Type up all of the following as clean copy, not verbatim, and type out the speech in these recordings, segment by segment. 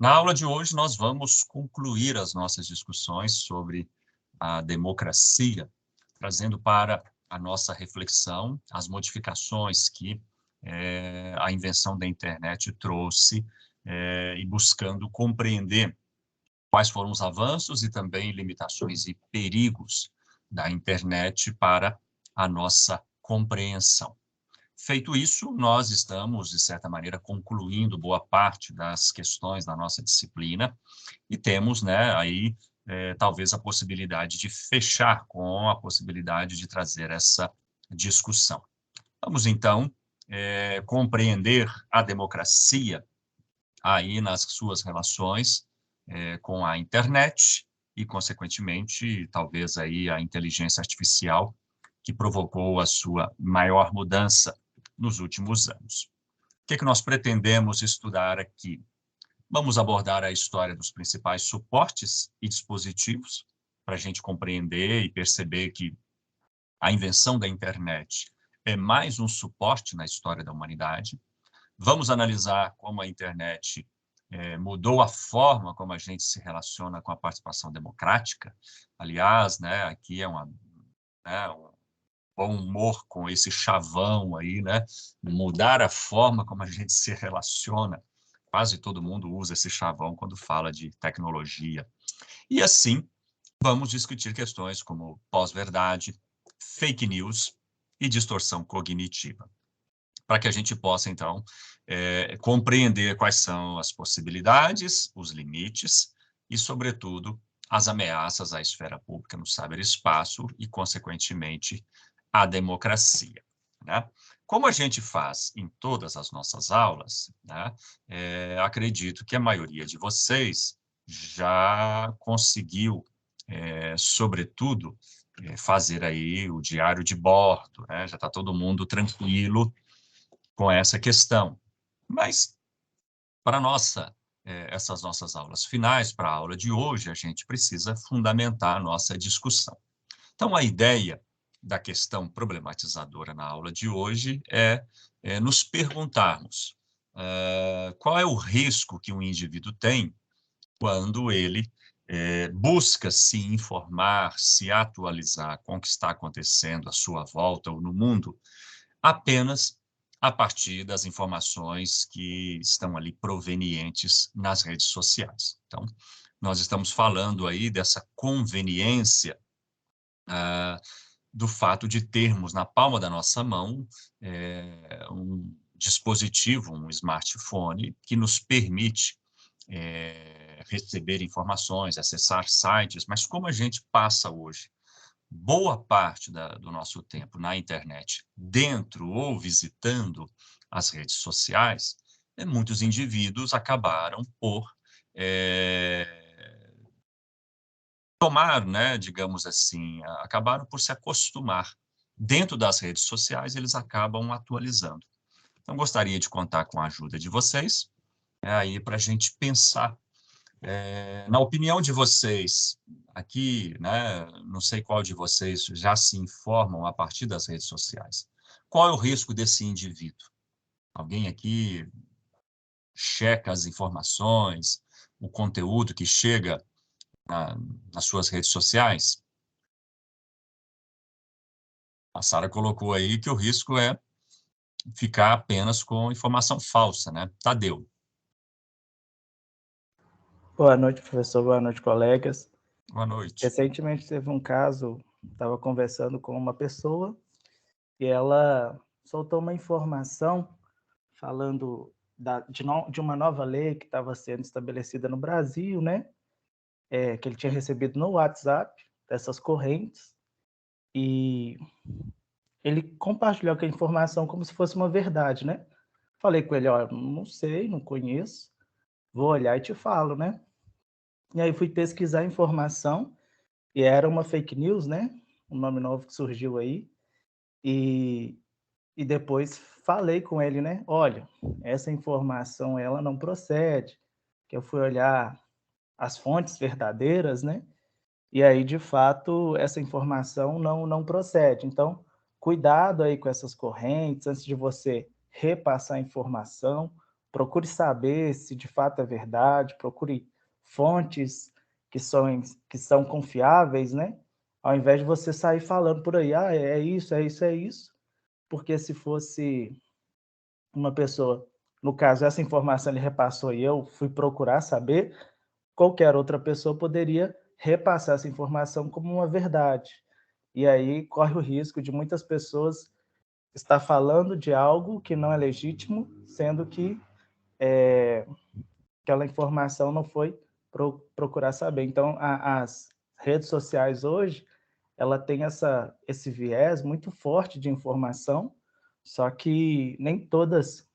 Na aula de hoje, nós vamos concluir as nossas discussões sobre a democracia, trazendo para a nossa reflexão as modificações que a invenção da internet trouxe e buscando compreender quais foram os avanços e também limitações e perigos da internet para a nossa compreensão. Feito isso, nós estamos, de certa maneira, concluindo boa parte das questões da nossa disciplina e temos, né, aí, talvez a possibilidade de fechar com a possibilidade de trazer essa discussão. Vamos, então, compreender a democracia aí nas suas relações com a internet e, consequentemente, talvez aí a inteligência artificial que provocou a sua maior mudança nos últimos anos. O que nós pretendemos estudar aqui? Vamos abordar a história dos principais suportes e dispositivos, para a gente compreender e perceber que a invenção da internet é mais um suporte na história da humanidade. Vamos analisar como a internet mudou a forma como a gente se relaciona com a participação democrática. Aliás, né, aqui é um bom humor com esse chavão aí, né? Mudar a forma como a gente se relaciona. Quase todo mundo usa esse chavão quando fala de tecnologia. E assim, vamos discutir questões como pós-verdade, fake news e distorção cognitiva, para que a gente possa, então, compreender quais são as possibilidades, os limites e, sobretudo, as ameaças à esfera pública no ciberespaço e, consequentemente, à democracia, né? Como a gente faz em todas as nossas aulas, né, acredito que a maioria de vocês já conseguiu, sobretudo, fazer aí o diário de bordo, né? Já está todo mundo tranquilo com essa questão. Mas, para essas nossas aulas finais, para a aula de hoje, a gente precisa fundamentar a nossa discussão. Então, a ideia da questão problematizadora na aula de hoje é nos perguntarmos qual é o risco que um indivíduo tem quando ele busca se informar, se atualizar com o que está acontecendo à sua volta ou no mundo, apenas a partir das informações que estão ali provenientes nas redes sociais. Então, nós estamos falando aí dessa conveniência do fato de termos na palma da nossa mão um dispositivo, um smartphone, que nos permite receber informações, acessar sites, mas como a gente passa hoje boa parte do nosso tempo na internet, dentro ou visitando as redes sociais, muitos indivíduos acabaram por tomar, né, digamos assim, acabaram por se acostumar. Dentro das redes sociais, eles acabam atualizando. Então, gostaria de contar com a ajuda de vocês, aí para a gente pensar. Na opinião de vocês, aqui, né, não sei qual de vocês já se informam a partir das redes sociais. Qual é o risco desse indivíduo? Alguém aqui checa as informações, o conteúdo que chega nas suas redes sociais? A Sara colocou aí que o risco é ficar apenas com informação falsa, né? Tadeu. Boa noite, professor. Boa noite, colegas. Boa noite. Recentemente teve um caso, estava conversando com uma pessoa e ela soltou uma informação falando de uma nova lei que estava sendo estabelecida no Brasil, né? Que ele tinha recebido no WhatsApp, dessas correntes, e ele compartilhou aquela informação como se fosse uma verdade, né? Falei com ele, ó, não sei, não conheço, vou olhar e te falo, né? E aí fui pesquisar a informação e era uma fake news, né? Um nome novo que surgiu aí. E depois falei com ele, né? Olha, essa informação ela não procede. Que eu fui olhar as fontes verdadeiras, né? E aí, de fato, essa informação não procede. Então, cuidado aí com essas correntes antes de você repassar a informação procure saber se de fato é verdade, procure fontes que são confiáveis, né? Ao invés de você sair falando por aí, ah, é isso, é isso, é isso, porque se fosse uma pessoa, no caso, essa informação ele repassou e eu fui procurar saber, qualquer outra pessoa poderia repassar essa informação como uma verdade. E aí corre o risco de muitas pessoas estar falando de algo que não é legítimo, sendo que aquela informação não foi procurar saber. Então, as redes sociais hoje, ela tem esse viés muito forte de informação, só que nem todas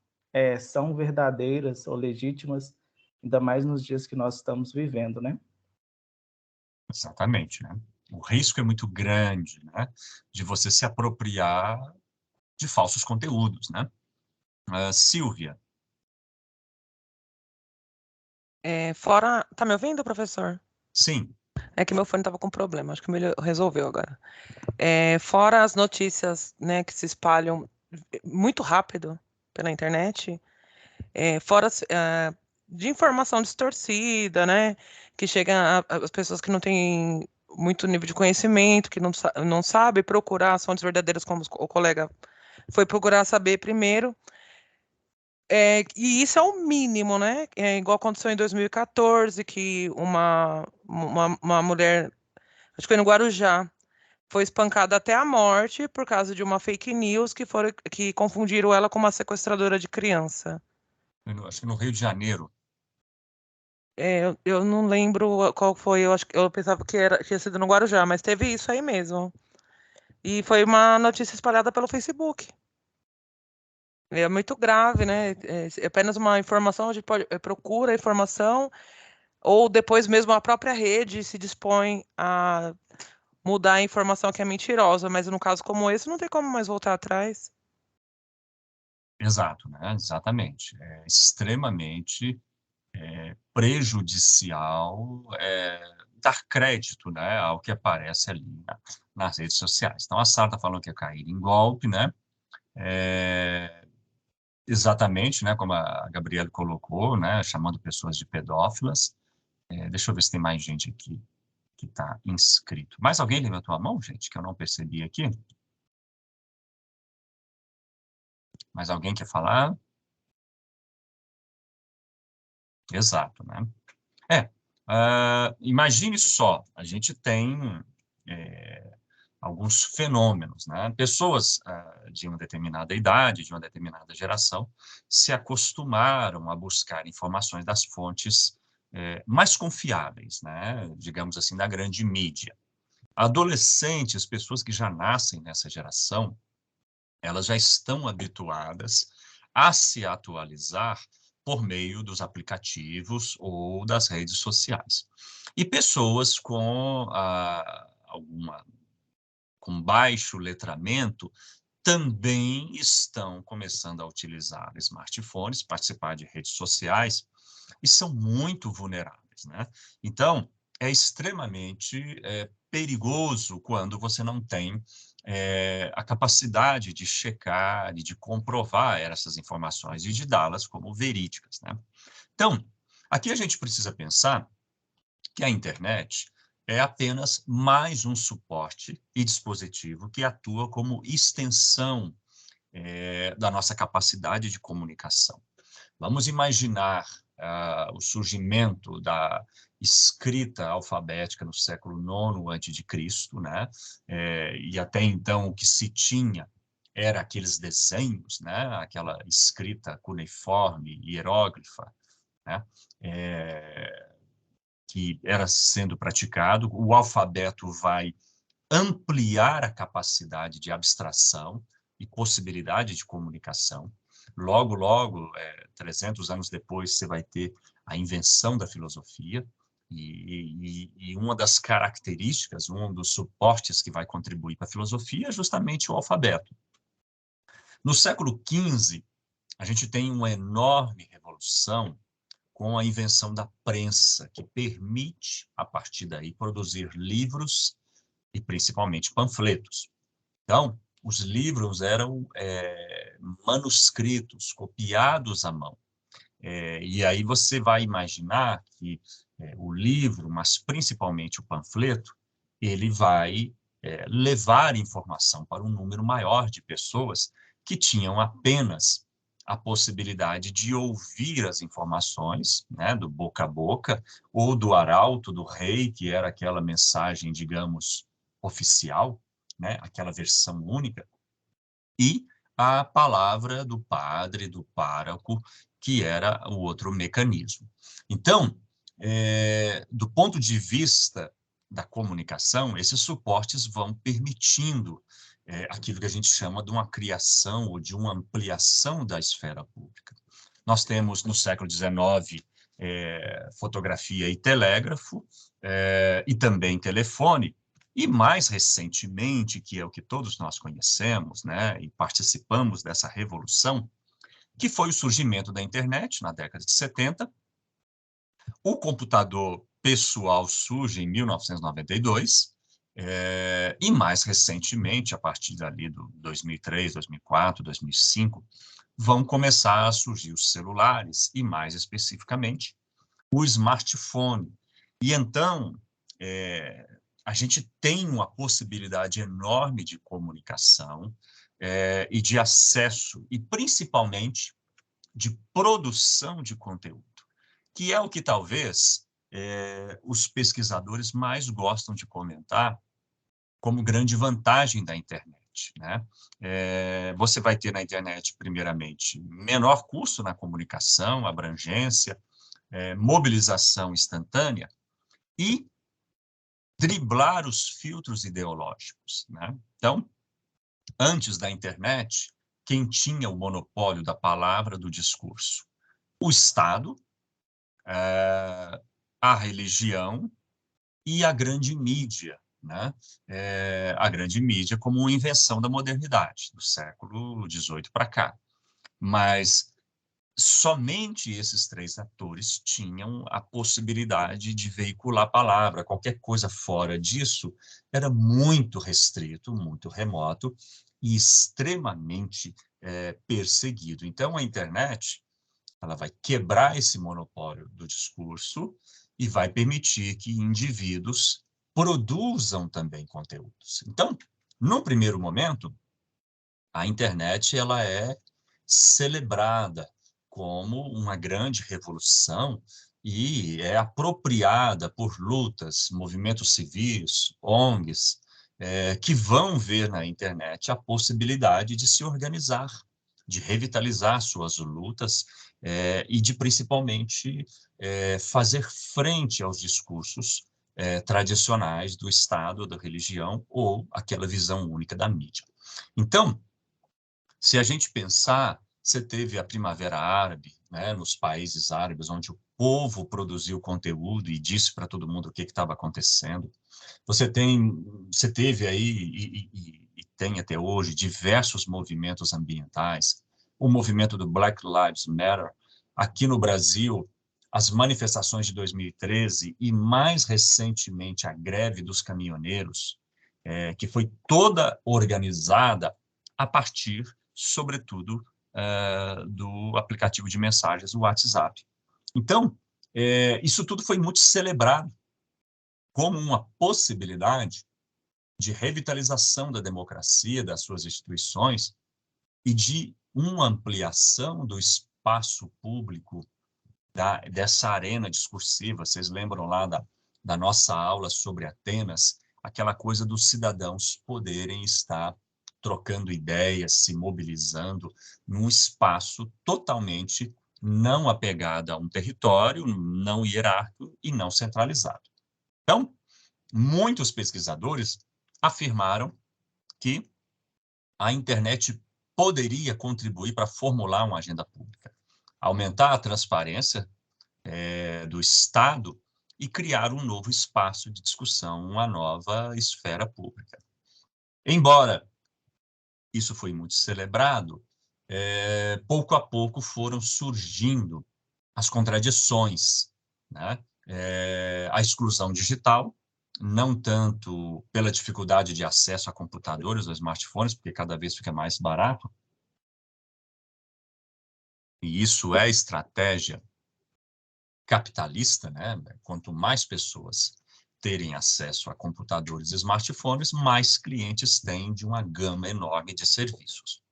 são verdadeiras ou legítimas, ainda mais nos dias que nós estamos vivendo, né? Exatamente, né? O risco é muito grande, né? De você se apropriar de falsos conteúdos, né? Silvia, Fora. Tá me ouvindo, professor? sim, É que meu fone estava com problema, acho que resolveu agora. Fora as notícias, né, que se espalham muito rápido pela internet, fora de informação distorcida, né, que chega às pessoas que não têm muito nível de conhecimento, que não sabe procurar as fontes verdadeiras, como o colega foi procurar saber primeiro. E isso é o mínimo, né? É igual aconteceu em 2014, que uma mulher, acho que foi no Guarujá, foi espancada até a morte por causa de uma fake news que confundiram ela com uma sequestradora de criança. acho que no Rio de Janeiro. Eu não lembro qual foi, eu acho que eu pensava que tinha sido no Guarujá, mas teve isso aí mesmo. E foi uma notícia espalhada pelo Facebook. É muito grave, né? É apenas uma informação, a gente procura a informação, ou depois mesmo a própria rede se dispõe a mudar a informação que é mentirosa, mas no caso como esse, não tem como mais voltar atrás. Exato, né? Exatamente. É extremamente prejudicial dar crédito, né, ao que aparece ali nas redes sociais. Então, a Sara está falando que é cair em golpe, né? Exatamente, né, como a Gabriela colocou, né, chamando pessoas de pedófilas. Deixa eu ver se tem mais gente aqui que está inscrito. Mais alguém levantou a mão, gente, que eu não percebi aqui? Mais alguém quer falar? Exato, né? Imagine só, a gente tem alguns fenômenos, né? Pessoas de uma determinada idade, de uma determinada geração, se acostumaram a buscar informações das fontes mais confiáveis, né? Digamos assim, da grande mídia. Adolescentes, pessoas que já nascem nessa geração, elas já estão habituadas a se atualizar por meio dos aplicativos ou das redes sociais. E pessoas com baixo letramento também estão começando a utilizar smartphones, participar de redes sociais, e são muito vulneráveis, né? Então, é extremamente perigoso quando você não tem a capacidade de checar e de comprovar essas informações e de dá-las como verídicas, né? Então, aqui a gente precisa pensar que a internet é apenas mais um suporte e dispositivo que atua como extensão da nossa capacidade de comunicação. Vamos imaginar o surgimento da escrita alfabética no século IX a.C., né? E até então o que se tinha era aqueles desenhos, né? Aquela escrita cuneiforme, hieróglifa, né? Que era sendo praticado. O alfabeto vai ampliar a capacidade de abstração e possibilidade de comunicação. Logo, logo, 300 anos depois, você vai ter a invenção da filosofia, e uma das características, um dos suportes que vai contribuir para a filosofia é justamente o alfabeto. No século XV, a gente tem uma enorme revolução com a invenção da prensa, que permite, a partir daí, produzir livros e principalmente panfletos. Então, os livros eram manuscritos, copiados à mão. E aí você vai imaginar que o livro, mas principalmente o panfleto, ele vai levar informação para um número maior de pessoas que tinham apenas a possibilidade de ouvir as informações, né, do boca a boca, ou do arauto, do rei, que era aquela mensagem, digamos, oficial, né, aquela versão única, e a palavra do padre, do pároco, que era o outro mecanismo. Então, do ponto de vista da comunicação, esses suportes vão permitindo aquilo que a gente chama de uma criação ou de uma ampliação da esfera pública. Nós temos, no século XIX, fotografia e telégrafo, e também telefone, e mais recentemente, que é o que todos nós conhecemos, né, e participamos dessa revolução, que foi o surgimento da internet na década de 70. O computador pessoal surge em 1992, e mais recentemente, a partir dali do 2003, 2004, 2005, vão começar a surgir os celulares e, mais especificamente, o smartphone. E então, a gente tem uma possibilidade enorme de comunicação e de acesso, e principalmente de produção de conteúdo, que é o que talvez os pesquisadores mais gostam de comentar como grande vantagem da internet, né? Você vai ter na internet, primeiramente, menor custo na comunicação, abrangência, mobilização instantânea e driblar os filtros ideológicos, né? Então, antes da internet, quem tinha o monopólio da palavra, do discurso? O Estado, a religião e a grande mídia, né? A grande mídia como uma invenção da modernidade, do século XVIII para cá. Mas somente esses três atores tinham a possibilidade de veicular a palavra. Qualquer coisa fora disso era muito restrito, muito remoto e extremamente perseguido. Então, a internet ela vai quebrar esse monopólio do discurso e vai permitir que indivíduos produzam também conteúdos. Então, num primeiro momento, a internet ela é celebrada como uma grande revolução e é apropriada por lutas, movimentos civis, ONGs, que vão ver na internet a possibilidade de se organizar, de revitalizar suas lutas e de, principalmente, fazer frente aos discursos tradicionais do Estado, da religião ou aquela visão única da mídia. Então, se a gente pensar, você teve a Primavera Árabe, né, nos países árabes, onde o povo produziu conteúdo e disse para todo mundo o que estava acontecendo. Você teve aí, e tem até hoje, diversos movimentos ambientais. O movimento do Black Lives Matter. Aqui no Brasil, as manifestações de 2013 e, mais recentemente, a greve dos caminhoneiros, que foi toda organizada a partir, sobretudo, do aplicativo de mensagens, o WhatsApp. Então, isso tudo foi muito celebrado como uma possibilidade de revitalização da democracia, das suas instituições, e de uma ampliação do espaço público, dessa arena discursiva. Vocês lembram lá da nossa aula sobre Atenas, aquela coisa dos cidadãos poderem estar trocando ideias, se mobilizando num espaço totalmente não apegado a um território, não hierárquico e não centralizado. Então, muitos pesquisadores afirmaram que a internet poderia contribuir para formular uma agenda pública, aumentar a transparência do Estado e criar um novo espaço de discussão, uma nova esfera pública. Embora isso foi muito celebrado, pouco a pouco foram surgindo as contradições, né? A exclusão digital, não tanto pela dificuldade de acesso a computadores ou smartphones, porque cada vez fica mais barato, e isso é estratégia capitalista, né? Quanto mais pessoas terem acesso a computadores e smartphones, mais clientes têm de uma gama enorme de serviços.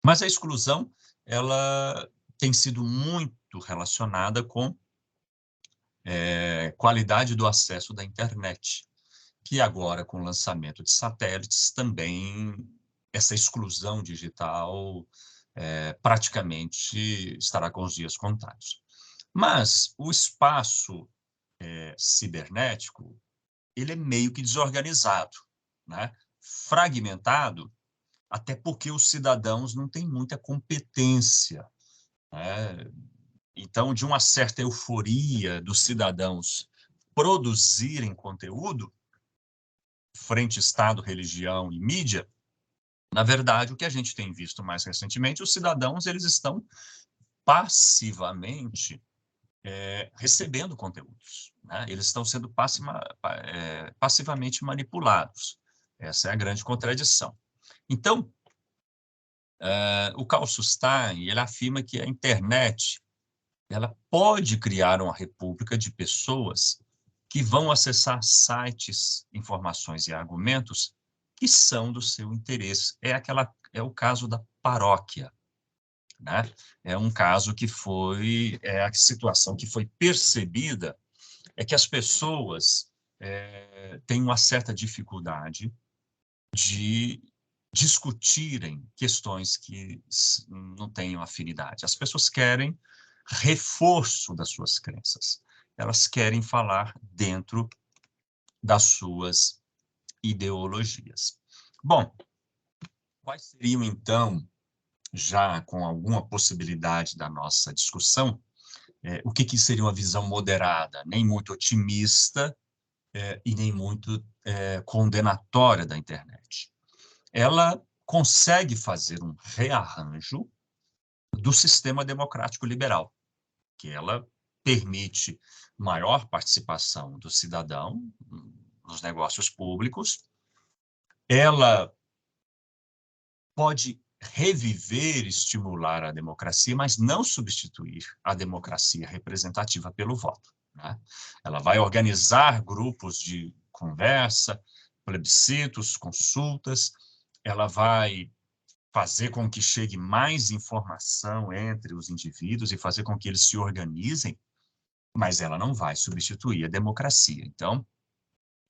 Mas a exclusão, ela tem sido muito relacionada com qualidade do acesso da internet, que agora, com o lançamento de satélites, também essa exclusão digital praticamente estará com os dias contados. Mas o espaço cibernético, ele é meio que desorganizado, né? Fragmentado, até porque os cidadãos não têm muita competência, né? Então, de uma certa euforia dos cidadãos produzirem conteúdo, frente Estado, religião e mídia, na verdade, o que a gente tem visto mais recentemente, os cidadãos eles estão passivamente recebendo conteúdos, né? Eles estão sendo passivamente manipulados. Essa é a grande contradição. Então, o Carl Sustein, ele afirma que a internet ela pode criar uma república de pessoas que vão acessar sites, informações e argumentos que são do seu interesse. É o caso da paróquia, né? É um caso que a situação que foi percebida é que as pessoas têm uma certa dificuldade de discutirem questões que não tenham afinidade. As pessoas querem reforço das suas crenças. Elas querem falar dentro das suas ideologias. Bom, quais seriam, então, já com alguma possibilidade da nossa discussão, o que seria uma visão moderada, nem muito otimista e nem muito condenatória da internet? Ela consegue fazer um rearranjo do sistema democrático liberal, que ela permite maior participação do cidadão nos negócios públicos, ela pode reviver e estimular a democracia, mas não substituir a democracia representativa pelo voto, né? Ela vai organizar grupos de conversa, plebiscitos, consultas, ela vai fazer com que chegue mais informação entre os indivíduos e fazer com que eles se organizem, mas ela não vai substituir a democracia. Então,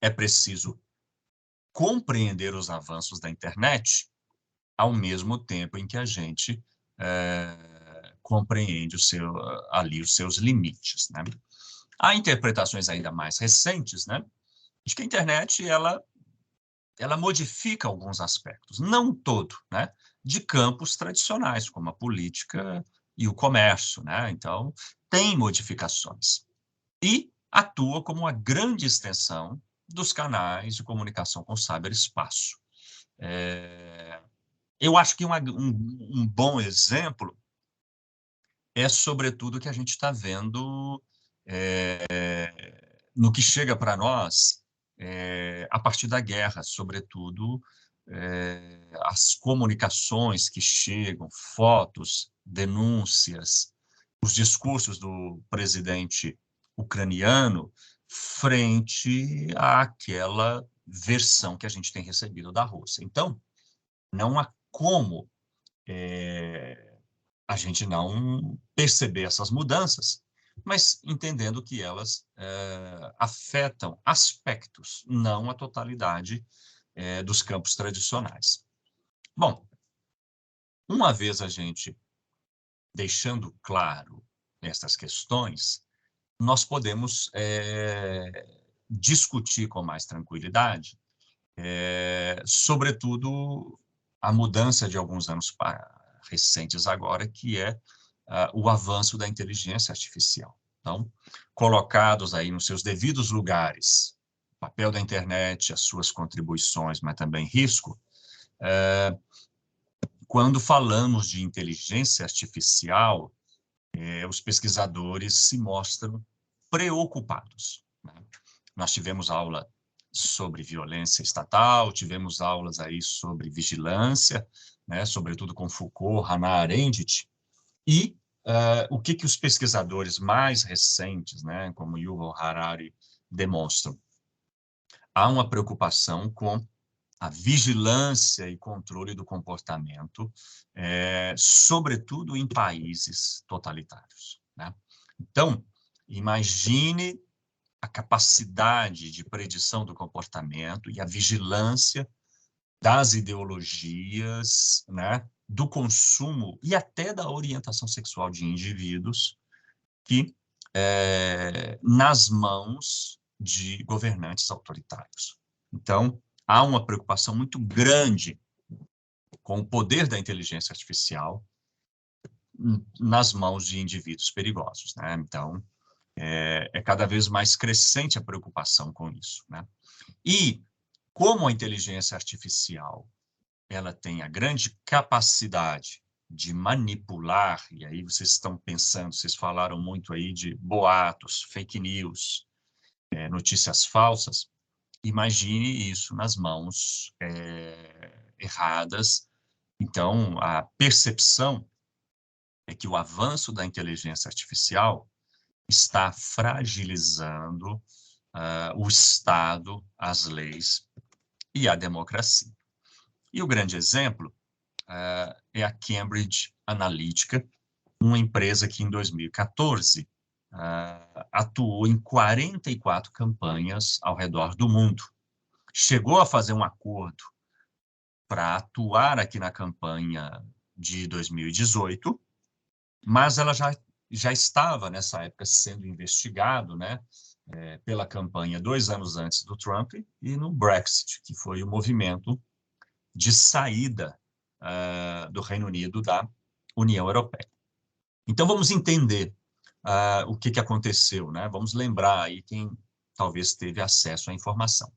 é preciso compreender os avanços da internet ao mesmo tempo em que a gente compreende ali os seus limites, né? Há interpretações ainda mais recentes, né, de que a internet ela modifica alguns aspectos, não todo, né, de campos tradicionais, como a política e o comércio, né? Então, tem modificações. E atua como uma grande extensão dos canais de comunicação com o cyberespaço. Eu acho que um bom exemplo é, sobretudo, o que a gente está vendo no que chega para nós a partir da guerra, sobretudo as comunicações que chegam, fotos, denúncias, os discursos do presidente ucraniano frente àquela versão que a gente tem recebido da Rússia. Então, não há como a gente não perceber essas mudanças, mas entendendo que elas afetam aspectos, não a totalidade dos campos tradicionais. Bom, uma vez a gente deixando claro essas questões, nós podemos discutir com mais tranquilidade, sobretudo a mudança de alguns anos recentes agora, que é o avanço da inteligência artificial. Então, colocados aí nos seus devidos lugares, o papel da internet, as suas contribuições, mas também risco, quando falamos de inteligência artificial, os pesquisadores se mostram preocupados, né? Nós tivemos aula sobre violência estatal, tivemos aulas aí sobre vigilância, né, sobretudo com Foucault, Hannah Arendt, e o que os pesquisadores mais recentes, né, como Yuval Harari, demonstram? Há uma preocupação com a vigilância e controle do comportamento, sobretudo em países totalitários, né? Então, imagine a capacidade de predição do comportamento e a vigilância das ideologias, né, do consumo e até da orientação sexual de indivíduos que nas mãos de governantes autoritários. Então, há uma preocupação muito grande com o poder da inteligência artificial nas mãos de indivíduos perigosos, né? Então, é cada vez mais crescente a preocupação com isso, né? E como a inteligência artificial ela tem a grande capacidade de manipular, e aí vocês estão pensando, vocês falaram muito aí de boatos, fake news, notícias falsas, imagine isso nas mãos erradas. Então, a percepção é que o avanço da inteligência artificial está fragilizando o Estado, as leis e a democracia. E o grande exemplo é a Cambridge Analytica, uma empresa que em 2014 atuou em 44 campanhas ao redor do mundo. Chegou a fazer um acordo para atuar aqui na campanha de 2018, mas ela já estava, nessa época, sendo investigado, né, pela campanha 2 anos antes do Trump e no Brexit, que foi o movimento de saída do Reino Unido da União Europeia. Então, vamos entender o que aconteceu, né? Vamos lembrar aí quem talvez teve acesso à informação.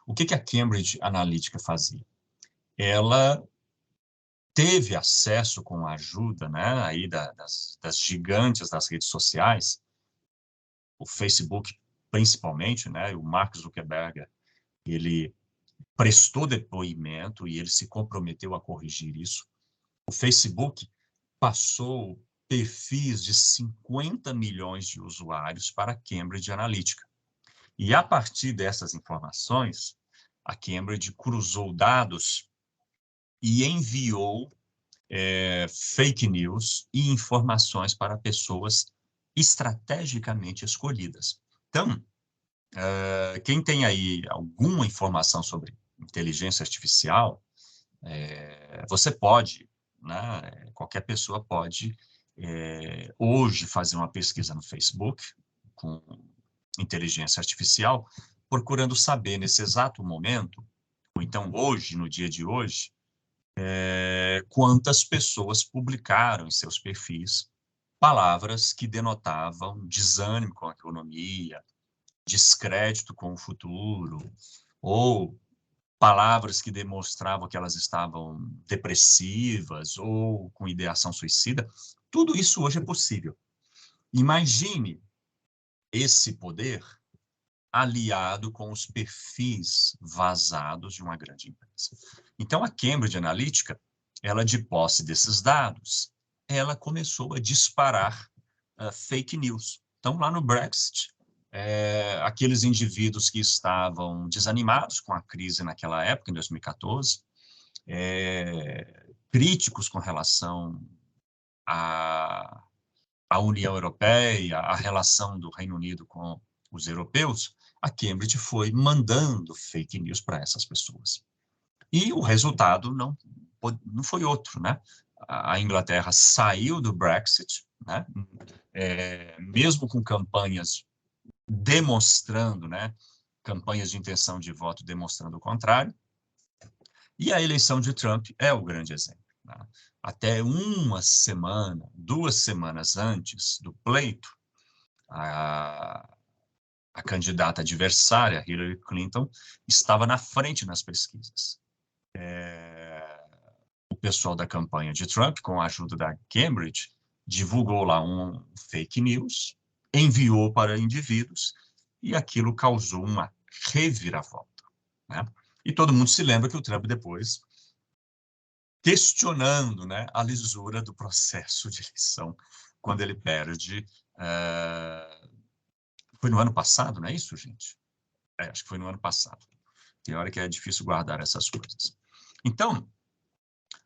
O que a Cambridge Analytica fazia? Ela teve acesso com a ajuda, né, aí das gigantes das redes sociais, o Facebook principalmente, né, o Mark Zuckerberg, ele prestou depoimento e ele se comprometeu a corrigir isso. O Facebook passou perfis de 50 milhões de usuários para a Cambridge Analytica. E a partir dessas informações, a Cambridge cruzou dados e enviou fake news e informações para pessoas estrategicamente escolhidas. Então, quem tem aí alguma informação sobre inteligência artificial, você pode, né, qualquer pessoa pode, hoje, fazer uma pesquisa no Facebook com inteligência artificial, procurando saber nesse exato momento, ou então hoje, no dia de hoje, quantas pessoas publicaram em seus perfis palavras que denotavam desânimo com a economia, descrédito com o futuro, ou palavras que demonstravam que elas estavam depressivas ou com ideação suicida. Tudo isso hoje é possível. Imagine esse poder aliado com os perfis vazados de uma grande empresa. Então, a Cambridge Analytica, ela, de posse desses dados, ela começou a disparar fake news. Então, lá no Brexit, aqueles indivíduos que estavam desanimados com a crise naquela época, em 2014, críticos com relação à União Europeia, à relação do Reino Unido com os europeus, a Cambridge foi mandando fake news para essas pessoas. E o resultado não foi outro, né? A Inglaterra saiu do Brexit, né? Mesmo com campanhas demonstrando, né? Campanhas de intenção de voto demonstrando o contrário. E a eleição de Trump é o grande exemplo, né? Até uma semana, 2 semanas antes do pleito, a candidata adversária, Hillary Clinton, estava na frente nas pesquisas. O pessoal da campanha de Trump, com a ajuda da Cambridge, divulgou lá um fake news, enviou para indivíduos, e aquilo causou uma reviravolta, né? E todo mundo se lembra que o Trump depois questionando, né, a lisura do processo de eleição quando ele perde. Foi no ano passado, não é isso, gente? Acho que foi no ano passado. Tem hora que é difícil guardar essas coisas. Então,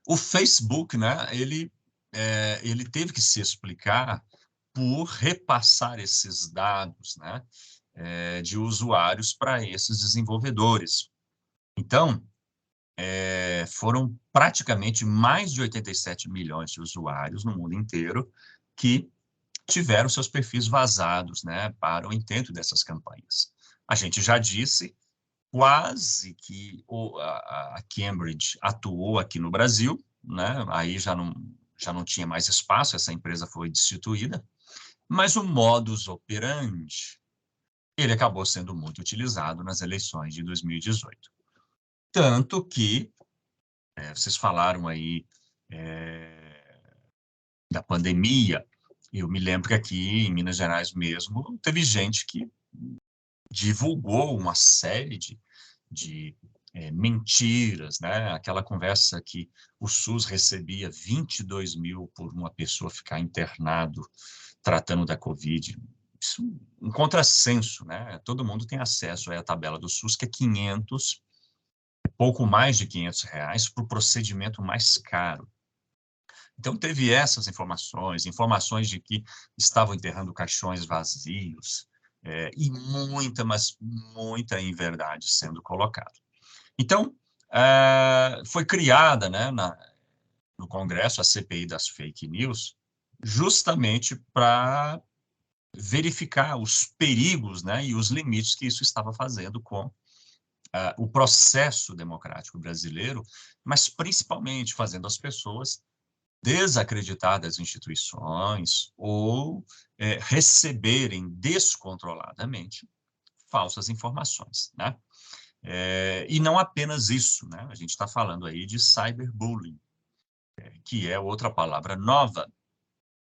o Facebook, né, ele teve que se explicar por repassar esses dados, né, de usuários para esses desenvolvedores. Então, foram praticamente mais de 87 milhões de usuários no mundo inteiro que tiveram seus perfis vazados, né, para o intento dessas campanhas. A gente já disse quase que a Cambridge atuou aqui no Brasil, né, aí já não tinha mais espaço, essa empresa foi destituída, mas o modus operandi, ele acabou sendo muito utilizado nas eleições de 2018. Tanto que, vocês falaram aí da pandemia, eu me lembro que aqui em Minas Gerais mesmo, teve gente que divulgou uma série de mentiras, né? Aquela conversa que o SUS recebia 22 mil por uma pessoa ficar internado tratando da Covid. Isso é um contrassenso, né? Todo mundo tem acesso à tabela do SUS, que é 500, pouco mais de R$ 500 para o procedimento mais caro. Então, teve essas informações de que estavam enterrando caixões vazios, e muita, mas muita inverdade sendo colocada. Então, foi criada, né, no Congresso a CPI das fake news, justamente para verificar os perigos, né, e os limites que isso estava fazendo com o processo democrático brasileiro, mas principalmente fazendo as pessoas desacreditar das instituições ou receberem descontroladamente falsas informações, né? E não apenas isso, né? A gente está falando aí de cyberbullying, que é outra palavra nova,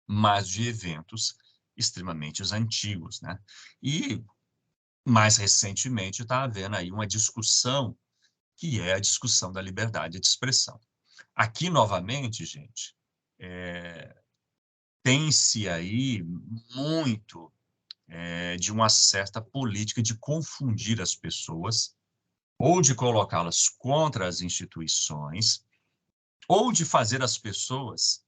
mas de eventos extremamente antigos, né? E, mais recentemente, está havendo aí uma discussão, que é a discussão da liberdade de expressão. Aqui, novamente, gente, tem-se aí muito de uma certa política de confundir as pessoas, ou de colocá-las contra as instituições, ou de fazer as pessoas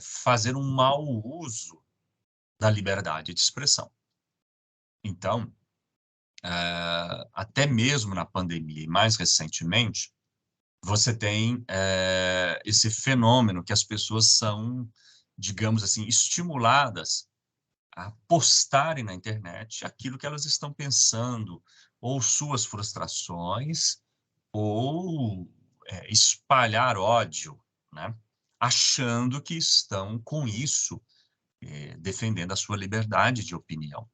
fazer um mau uso da liberdade de expressão. Então, até mesmo na pandemia e mais recentemente, você tem esse fenômeno que as pessoas são, digamos assim, estimuladas a postarem na internet aquilo que elas estão pensando, ou suas frustrações, ou espalhar ódio, né? Achando que estão, com isso, defendendo a sua liberdade de opinião,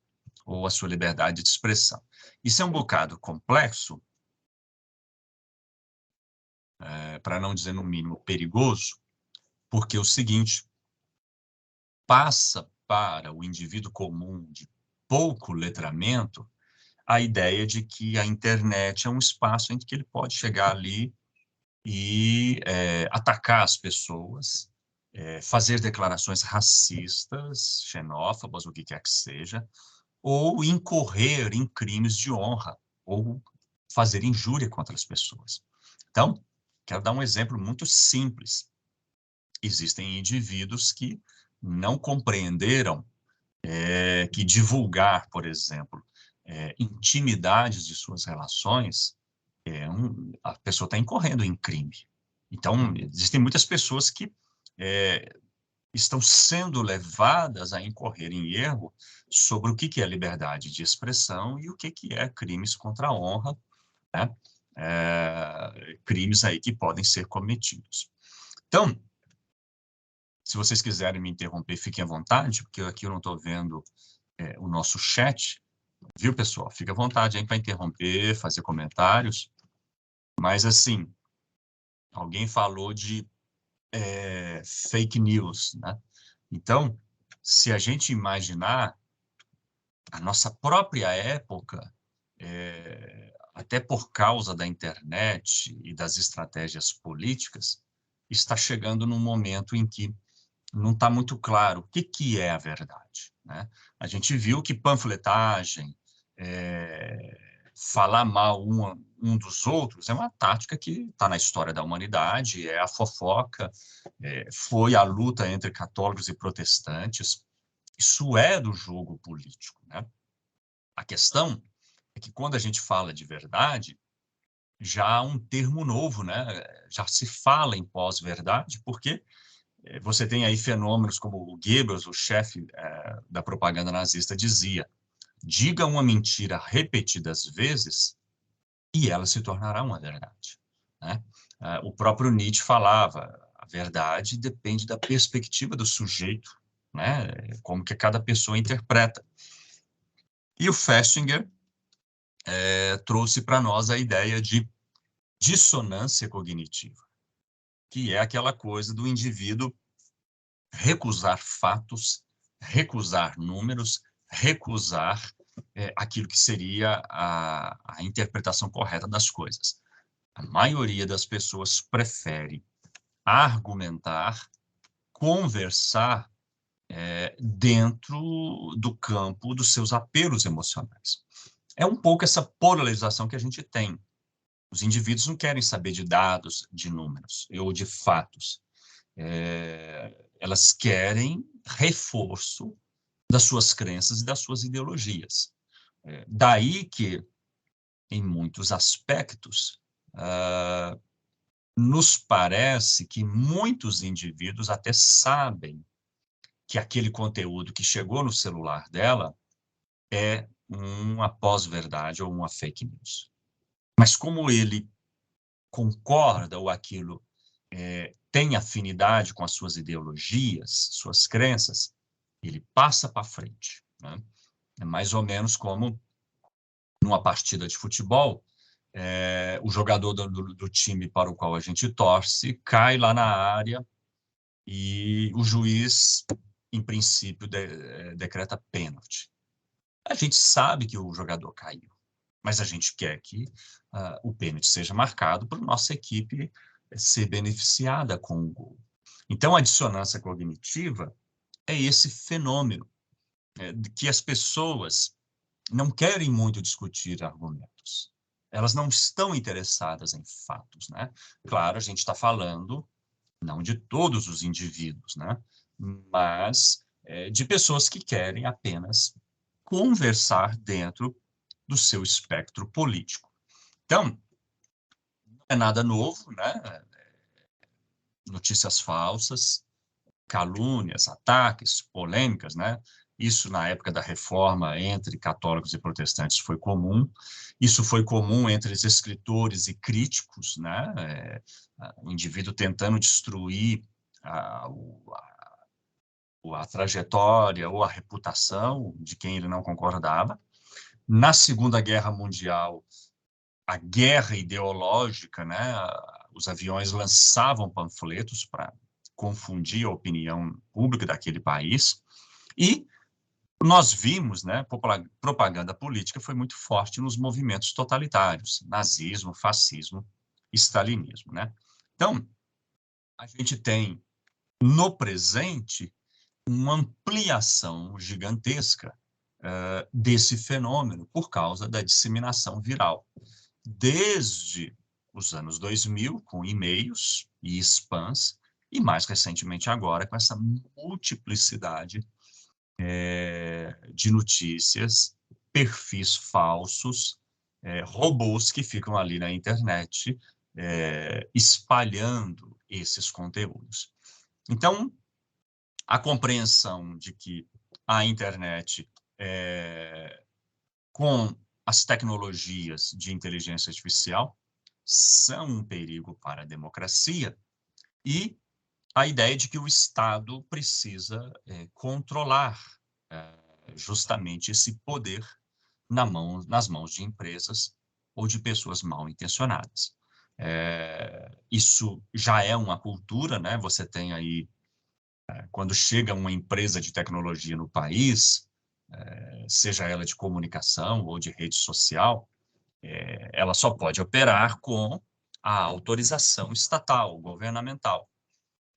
ou a sua liberdade de expressão. Isso é um bocado complexo, para não dizer, no mínimo, perigoso, porque é o seguinte, passa para o indivíduo comum de pouco letramento a ideia de que a internet é um espaço em que ele pode chegar ali e atacar as pessoas, fazer declarações racistas, xenófobas, o que quer que seja, ou incorrer em crimes de honra, ou fazer injúria contra as pessoas. Então, quero dar um exemplo muito simples. Existem indivíduos que não compreenderam que divulgar, por exemplo, intimidades de suas relações, a pessoa está incorrendo em crime. Então, existem muitas pessoas que estão sendo levadas a incorrer em erro sobre o que é liberdade de expressão e o que é crimes contra a honra, né? Crimes aí que podem ser cometidos. Então, se vocês quiserem me interromper, fiquem à vontade, porque aqui eu não estou vendo o nosso chat, viu, pessoal? Fique à vontade aí para interromper, fazer comentários. Mas, assim, alguém falou de fake news, né? Então, se a gente imaginar a nossa própria época, até por causa da internet e das estratégias políticas, está chegando num momento em que não está muito claro o que é a verdade, né? A gente viu que panfletagem, falar mal um dos outros é uma tática que está na história da humanidade, é a fofoca, foi a luta entre católicos e protestantes. Isso é do jogo político, né? A questão é que quando a gente fala de verdade, já há um termo novo, né? Já se fala em pós-verdade, porque você tem aí fenômenos como o Goebbels, o chefe da propaganda nazista, dizia: diga uma mentira repetidas vezes e ela se tornará uma verdade, né? O próprio Nietzsche falava: a verdade depende da perspectiva do sujeito, né? Como que cada pessoa interpreta. E o Festinger trouxe para nós a ideia de dissonância cognitiva, que é aquela coisa do indivíduo recusar fatos, recusar números, recusar aquilo que seria a interpretação correta das coisas. A maioria das pessoas prefere argumentar, conversar dentro do campo dos seus apelos emocionais. É um pouco essa polarização que a gente tem. Os indivíduos não querem saber de dados, de números ou de fatos. Elas querem reforço das suas crenças e das suas ideologias. Daí que, em muitos aspectos, nos parece que muitos indivíduos até sabem que aquele conteúdo que chegou no celular dela é uma pós-verdade ou uma fake news. Mas como ele concorda ou aquilo tem afinidade com as suas ideologias, suas crenças, ele passa para frente, né? É mais ou menos como numa partida de futebol, o jogador do time para o qual a gente torce cai lá na área e o juiz, em princípio, decreta pênalti. A gente sabe que o jogador caiu, mas a gente quer que o pênalti seja marcado para a nossa equipe ser beneficiada com o gol. Então, a dissonância cognitiva é esse fenômeno de que as pessoas não querem muito discutir argumentos. Elas não estão interessadas em fatos, né? Claro, a gente está falando não de todos os indivíduos, né? Mas de pessoas que querem apenas conversar dentro do seu espectro político. Então, não é nada novo, né? Notícias falsas, calúnias, ataques, polêmicas, né? Isso na época da reforma entre católicos e protestantes foi comum. Isso foi comum entre os escritores e críticos, né? O indivíduo tentando destruir a trajetória ou a reputação de quem ele não concordava. Na Segunda Guerra Mundial, a guerra ideológica, né? Os aviões lançavam panfletos para confundir a opinião pública daquele país. E nós vimos, né, propaganda política foi muito forte nos movimentos totalitários, nazismo, fascismo, stalinismo, né? Então, a gente tem no presente uma ampliação gigantesca desse fenômeno por causa da disseminação viral. Desde os anos 2000, com e-mails e spams, e mais recentemente agora com essa multiplicidade de notícias, perfis falsos, robôs que ficam ali na internet espalhando esses conteúdos. Então, a compreensão de que a internet, com as tecnologias de inteligência artificial, são um perigo para a democracia, e a ideia de que o Estado precisa controlar justamente esse poder nas mãos de empresas ou de pessoas mal intencionadas. Isso já é uma cultura, né? Você tem aí, quando chega uma empresa de tecnologia no país, seja ela de comunicação ou de rede social, ela só pode operar com a autorização estatal, governamental.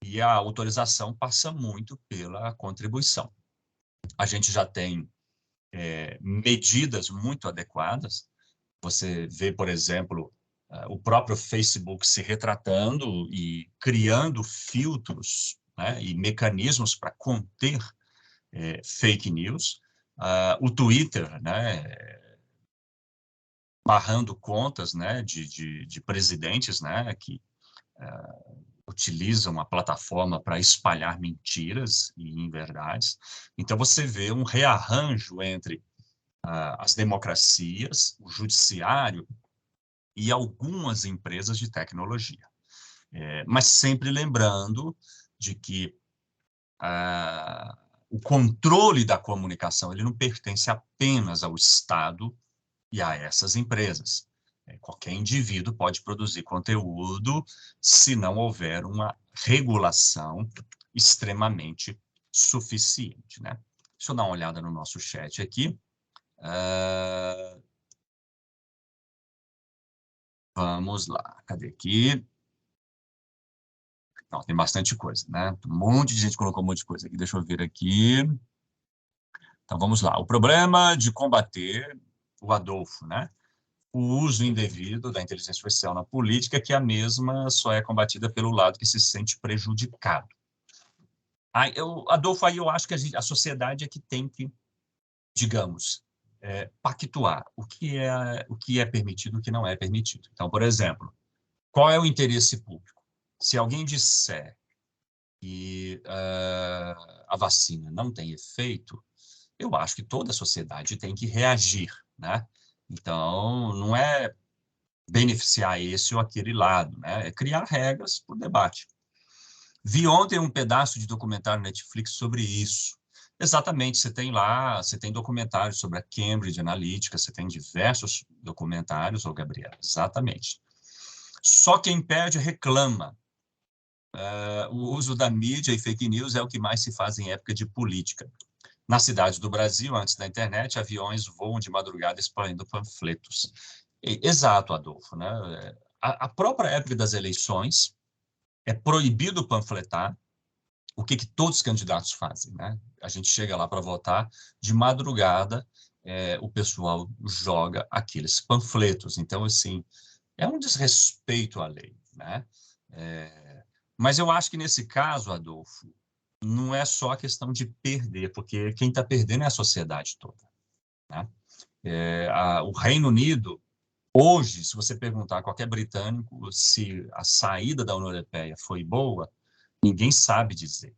E a autorização passa muito pela contribuição. A gente já tem medidas muito adequadas. Você vê, por exemplo, o próprio Facebook se retratando e criando filtros, né, e mecanismos para conter fake news. O Twitter, né, barrando contas, né, de presidentes, né, que utilizam a plataforma para espalhar mentiras e inverdades. Então, você vê um rearranjo entre as democracias, o judiciário e algumas empresas de tecnologia. Mas sempre lembrando de que o controle da comunicação ele não pertence apenas ao Estado e a essas empresas. Qualquer indivíduo pode produzir conteúdo se não houver uma regulação extremamente suficiente, né? Deixa eu dar uma olhada no nosso chat aqui. Vamos lá, cadê aqui? Não, tem bastante coisa, né? Um monte de gente colocou um monte de coisa aqui. Deixa eu ver aqui. Então, vamos lá. O problema de combater o Adolfo, né? O uso indevido da inteligência artificial na política, que a mesma só é combatida pelo lado que se sente prejudicado. Adolfo, aí eu acho que a sociedade é que tem que, digamos, pactuar o que é permitido e o que não é permitido. Então, por exemplo, qual é o interesse público? Se alguém disser que a vacina não tem efeito, eu acho que toda a sociedade tem que reagir, né? Então, não é beneficiar esse ou aquele lado, né? É criar regras para o debate. Vi ontem um pedaço de documentário Netflix sobre isso. Exatamente, você tem documentários sobre a Cambridge Analytica, você tem diversos documentários, ô Gabriel, exatamente. Só quem perde reclama. O uso da mídia e fake news é o que mais se faz em época de política. Na cidade do Brasil, antes da internet, aviões voam de madrugada espalhando panfletos. Exato, Adolfo, né? A própria época das eleições é proibido panfletar. O que todos os candidatos fazem, né? A gente chega lá para votar, de madrugada, o pessoal joga aqueles panfletos. Então, assim, é um desrespeito à lei, né? Mas eu acho que nesse caso, Adolfo, não é só a questão de perder, porque quem está perdendo é a sociedade toda, né? O Reino Unido, hoje, se você perguntar a qualquer britânico se a saída da União Europeia foi boa, ninguém sabe dizer.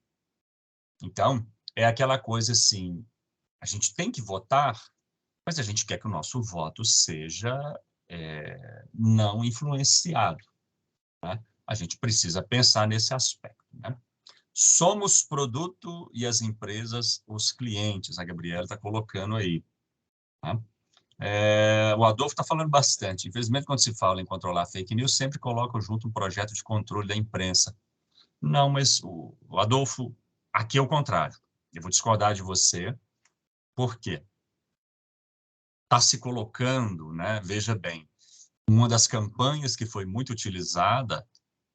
Então, é aquela coisa assim, a gente tem que votar, mas a gente quer que o nosso voto seja não influenciado, né? A gente precisa pensar nesse aspecto, né? Somos produto e as empresas os clientes, a Gabriela está colocando aí, tá? O Adolfo está falando bastante. Infelizmente, quando se fala em controlar fake news, sempre colocam junto um projeto de controle da imprensa. Não, mas o Adolfo, aqui é o contrário. Eu vou discordar de você. Por quê? Está se colocando, né? Veja bem, uma das campanhas que foi muito utilizada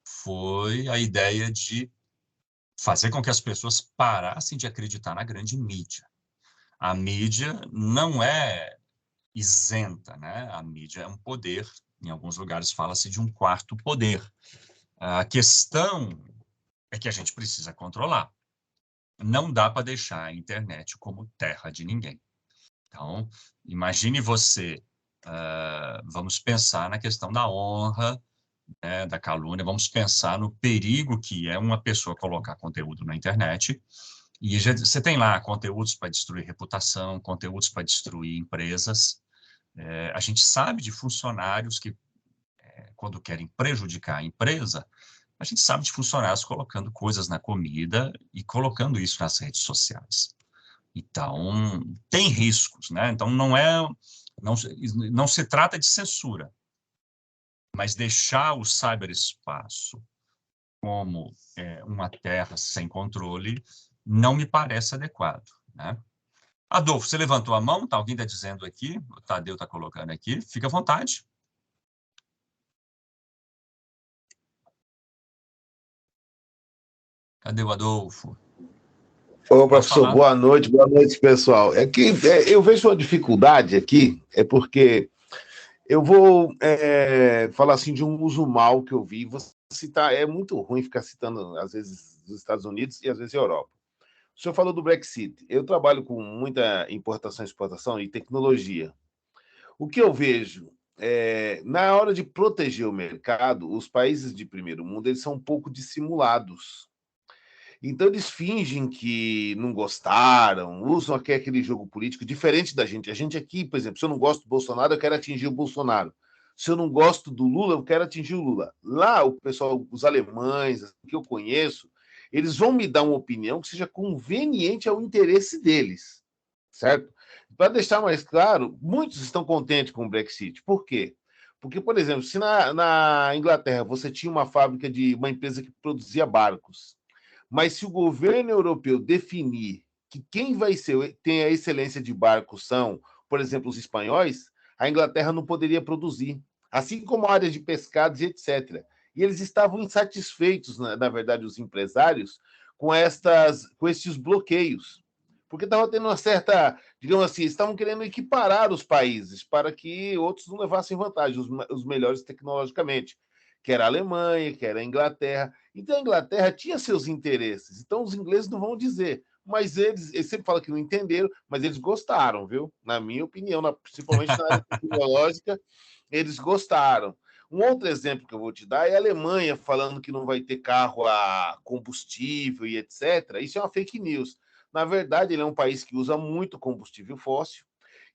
foi a ideia de fazer com que as pessoas parassem de acreditar na grande mídia. A mídia não é isenta, né? A mídia é um poder, em alguns lugares fala-se de um quarto poder. A questão é que a gente precisa controlar. Não dá para deixar a internet como terra de ninguém. Então, imagine você, vamos pensar na questão da honra, né, da calúnia, vamos pensar no perigo que é uma pessoa colocar conteúdo na internet, e você tem lá conteúdos para destruir reputação, conteúdos para destruir empresas. A gente sabe de funcionários que, quando querem prejudicar a empresa, a gente sabe de funcionários colocando coisas na comida e colocando isso nas redes sociais. Então, tem riscos, né? Então, não se trata de censura, mas deixar o cyberespaço como uma terra sem controle não me parece adequado, né? Adolfo, você levantou a mão? Alguém está dizendo aqui, o Tadeu está colocando aqui, fica à vontade. Cadê o Adolfo? Ô, Pode professor, falar. boa noite, pessoal. Eu vejo uma dificuldade aqui, é porque eu vou falar assim de um uso mal que eu vi. Vou citar, é muito ruim ficar citando, às vezes, os Estados Unidos e às vezes a Europa. O senhor falou do Brexit. Eu trabalho com muita importação e exportação e tecnologia. O que eu vejo na hora de proteger o mercado, os países de primeiro mundo eles são um pouco dissimulados. Então, eles fingem que não gostaram, usam aquele jogo político diferente da gente. A gente aqui, por exemplo, se eu não gosto do Bolsonaro, eu quero atingir o Bolsonaro. Se eu não gosto do Lula, eu quero atingir o Lula. Lá, o pessoal, os alemães, que eu conheço, eles vão me dar uma opinião que seja conveniente ao interesse deles, certo? Para deixar mais claro, muitos estão contentes com o Brexit. Por quê? Porque, por exemplo, se na Inglaterra você tinha uma fábrica de uma empresa que produzia barcos, mas se o governo europeu definir que quem vai ser tem a excelência de barcos são, por exemplo, os espanhóis, a Inglaterra não poderia produzir, assim como a área de pescados e etc. E eles estavam insatisfeitos, na verdade, os empresários, com esses bloqueios, porque estava tendo uma certa, digamos assim, estavam querendo equiparar os países para que outros não levassem vantagem, os melhores tecnologicamente, que era a Alemanha, que era a Inglaterra. Então, a Inglaterra tinha seus interesses. Então, os ingleses não vão dizer. Mas eles sempre falam que não entenderam, mas eles gostaram, viu? Na minha opinião, principalmente na área tecnológica, eles gostaram. Um outro exemplo que eu vou te dar é a Alemanha falando que não vai ter carro a combustível e etc. Isso é uma fake news. Na verdade, ele é um país que usa muito combustível fóssil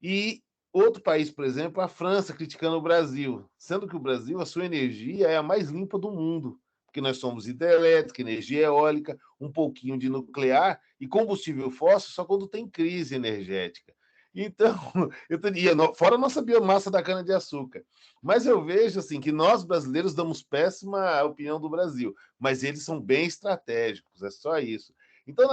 e outro país, por exemplo, a França, criticando o Brasil, sendo que o Brasil, a sua energia é a mais limpa do mundo, porque nós somos hidrelétrica, energia eólica, um pouquinho de nuclear e combustível fóssil só quando tem crise energética. Então, fora a nossa biomassa da cana-de-açúcar. Mas eu vejo assim que nós brasileiros damos péssima opinião do Brasil, mas eles são bem estratégicos, é só isso. Então,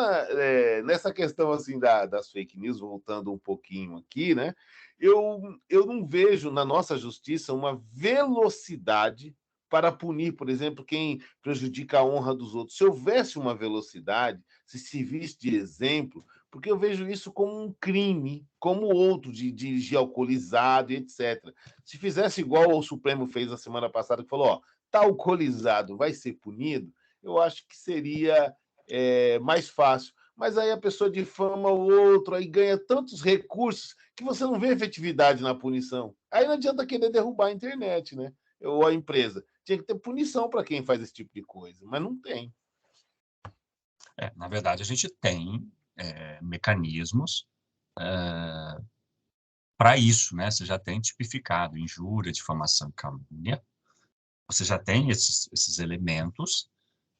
nessa questão assim das fake news, voltando um pouquinho aqui, né? Eu não vejo na nossa justiça uma velocidade para punir, por exemplo, quem prejudica a honra dos outros. Se houvesse uma velocidade, se servisse de exemplo, porque eu vejo isso como um crime, como outro, de dirigir alcoolizado e etc. Se fizesse igual o Supremo fez a semana passada, que falou, ó, tá alcoolizado, vai ser punido, eu acho que seria mais fácil. Mas aí a pessoa difama o outro, aí ganha tantos recursos que você não vê efetividade na punição. Aí não adianta querer derrubar a internet, né? Ou a empresa. Tinha que ter punição para quem faz esse tipo de coisa, mas não tem. Na verdade, a gente tem mecanismos para isso, né? Você já tem tipificado injúria, difamação e calúnia, você já tem esses elementos,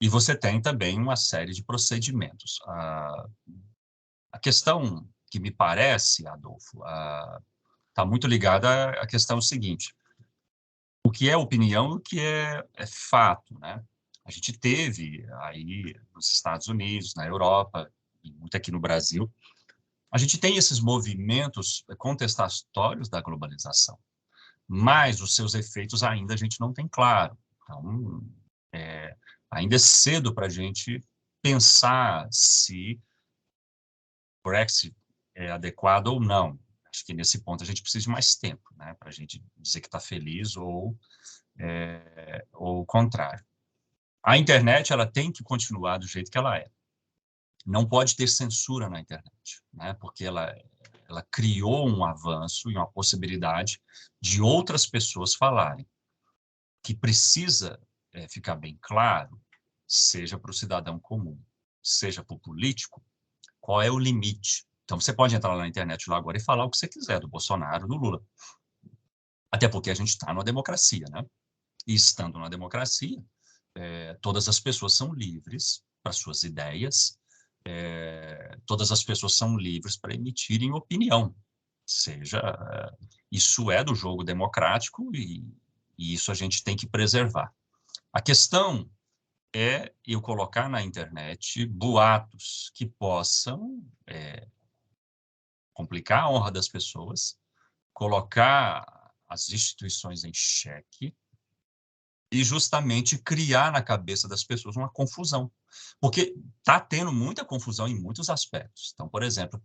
e você tem também uma série de procedimentos. A questão que me parece, Adolfo, está muito ligada à questão seguinte: o que é opinião e o que é fato, né? A gente teve aí nos Estados Unidos, na Europa, e muito aqui no Brasil, a gente tem esses movimentos contestatórios da globalização, mas os seus efeitos ainda a gente não tem claro. Então, ainda é cedo para a gente pensar se o Brexit é adequado ou não. Acho que nesse ponto a gente precisa de mais tempo, né, para a gente dizer que está feliz ou o contrário. A internet ela tem que continuar do jeito que ela é. Não pode ter censura na internet, né, porque ela criou um avanço e uma possibilidade de outras pessoas falarem. Que precisa ficar bem claro, seja para o cidadão comum, seja para o político, qual é o limite. Então, você pode entrar lá na internet lá agora e falar o que você quiser do Bolsonaro, do Lula. Até porque a gente está numa democracia, né? E estando numa democracia, todas as pessoas são livres para suas ideias, todas as pessoas são livres para emitirem opinião. Seja, isso é do jogo democrático e isso a gente tem que preservar. A questão é eu colocar na internet boatos que possam complicar a honra das pessoas, colocar as instituições em xeque e justamente criar na cabeça das pessoas uma confusão. Porque está tendo muita confusão em muitos aspectos. Então, por exemplo,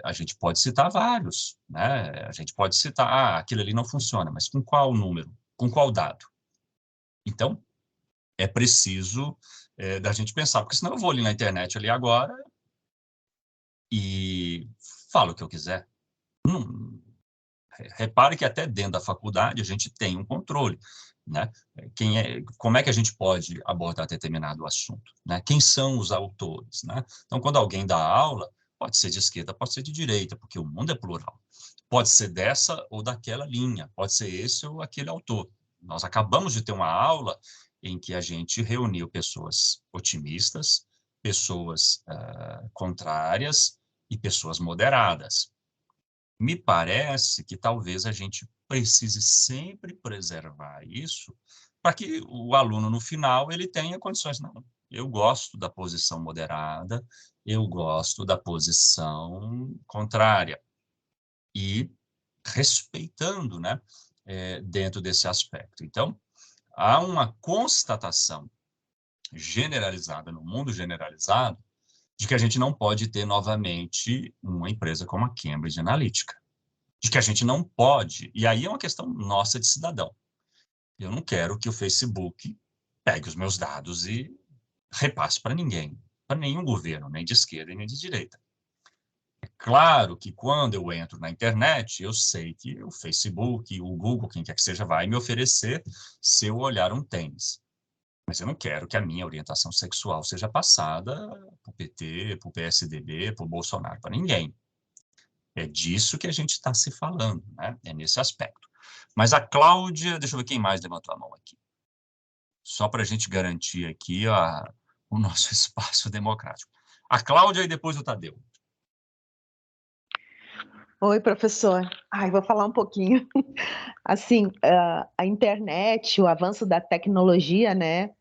a gente pode citar vários, né? A gente pode citar, aquilo ali não funciona, mas com qual número? Com qual dado? Então, é preciso da gente pensar, porque senão eu vou ali na internet ali agora e falo o que eu quiser. Não, repare que até dentro da faculdade a gente tem um controle, né? Como é que a gente pode abordar determinado assunto, né? Quem são os autores, né? Então, quando alguém dá aula, pode ser de esquerda, pode ser de direita, porque o mundo é plural. Pode ser dessa ou daquela linha, pode ser esse ou aquele autor. Nós acabamos de ter uma aula em que a gente reuniu pessoas otimistas, pessoas contrárias e pessoas moderadas. Me parece que talvez a gente precise sempre preservar isso para que o aluno, no final, ele tenha condições. Não, eu gosto da posição moderada, eu gosto da posição contrária. E respeitando, né, dentro desse aspecto. Então, há uma constatação generalizada, no mundo generalizado, de que a gente não pode ter novamente uma empresa como a Cambridge Analytica. De que a gente não pode, e aí é uma questão nossa de cidadão. Eu não quero que o Facebook pegue os meus dados e repasse para ninguém, para nenhum governo, nem de esquerda nem de direita. É claro que quando eu entro na internet, eu sei que o Facebook, o Google, quem quer que seja, vai me oferecer se eu olhar um tênis. Mas eu não quero que a minha orientação sexual seja passada para o PT, para o PSDB, para o Bolsonaro, para ninguém. É disso que a gente está se falando, né? É nesse aspecto. Mas a Cláudia, deixa eu ver quem mais levantou a mão aqui. Só para a gente garantir aqui o nosso espaço democrático. A Cláudia e depois o Tadeu. Oi, professor. Vou falar um pouquinho. Assim, a internet, o avanço da tecnologia, né,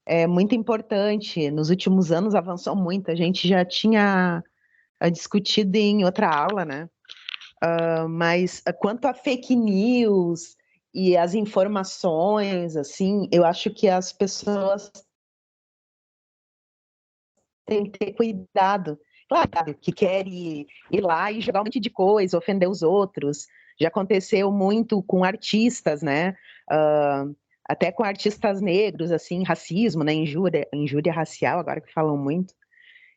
é muito importante. Nos últimos anos avançou muito. A gente já tinha discutido em outra aula, né? Mas quanto a fake news e as informações, assim, eu acho que as pessoas têm que ter cuidado. Claro, que quer ir lá e jogar um monte de coisa, ofender os outros. Já aconteceu muito com artistas, né? Até com artistas negros, assim, racismo, né? Injúria racial, agora que falam muito.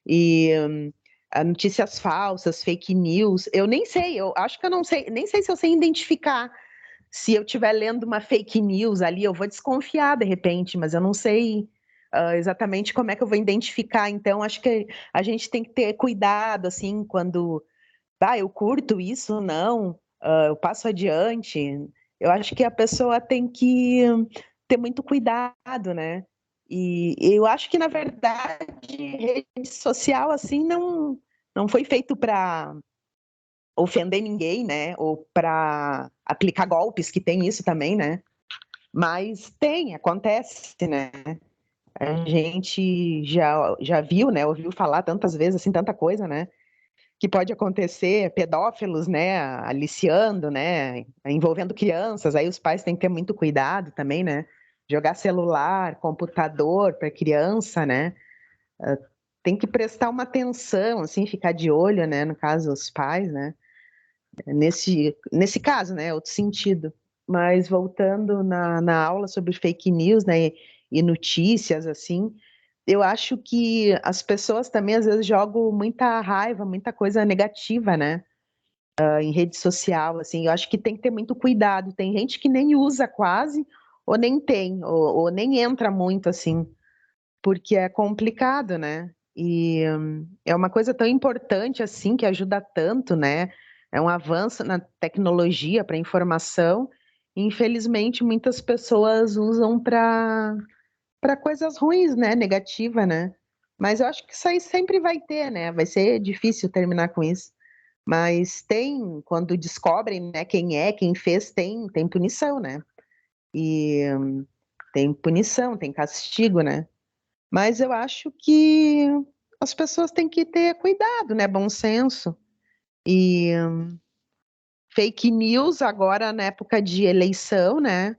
E notícias falsas, fake news. Eu nem sei, eu acho que eu não sei, nem sei se eu sei identificar. Se eu estiver lendo uma fake news ali, eu vou desconfiar de repente, mas eu não sei exatamente como é que eu vou identificar. Então, acho que a gente tem que ter cuidado, assim, quando eu curto isso, não, eu passo adiante. Eu acho que a pessoa tem que ter muito cuidado, né? E eu acho que, na verdade, rede social, assim, não foi feito para ofender ninguém, né? Ou para aplicar golpes, que tem isso também, né? Mas acontece, né? A gente já viu, né? Ouviu falar tantas vezes, assim, tanta coisa, né? Que pode acontecer, pedófilos, né? Aliciando, né? Envolvendo crianças, aí os pais têm que ter muito cuidado também, né? Jogar celular, computador para criança, né? Tem que prestar uma atenção, assim, ficar de olho, né? No caso, os pais, né? Nesse caso, né? Outro sentido. Mas voltando na aula sobre fake news, né? E notícias, assim, eu acho que as pessoas também, às vezes, jogam muita raiva, muita coisa negativa, né? Em rede social, assim, eu acho que tem que ter muito cuidado. Tem gente que nem usa quase, ou nem tem, ou nem entra muito, assim, porque é complicado, né? E é uma coisa tão importante, assim, que ajuda tanto, né? É um avanço na tecnologia para informação. E, infelizmente, muitas pessoas usam para coisas ruins, né? Negativa, né? Mas eu acho que isso aí sempre vai ter, né? Vai ser difícil terminar com isso. Mas quando descobrem, né, quem fez, tem punição, né? E tem punição, tem castigo, né? Mas eu acho que as pessoas têm que ter cuidado, né? Bom senso. E fake news agora na época de eleição, né?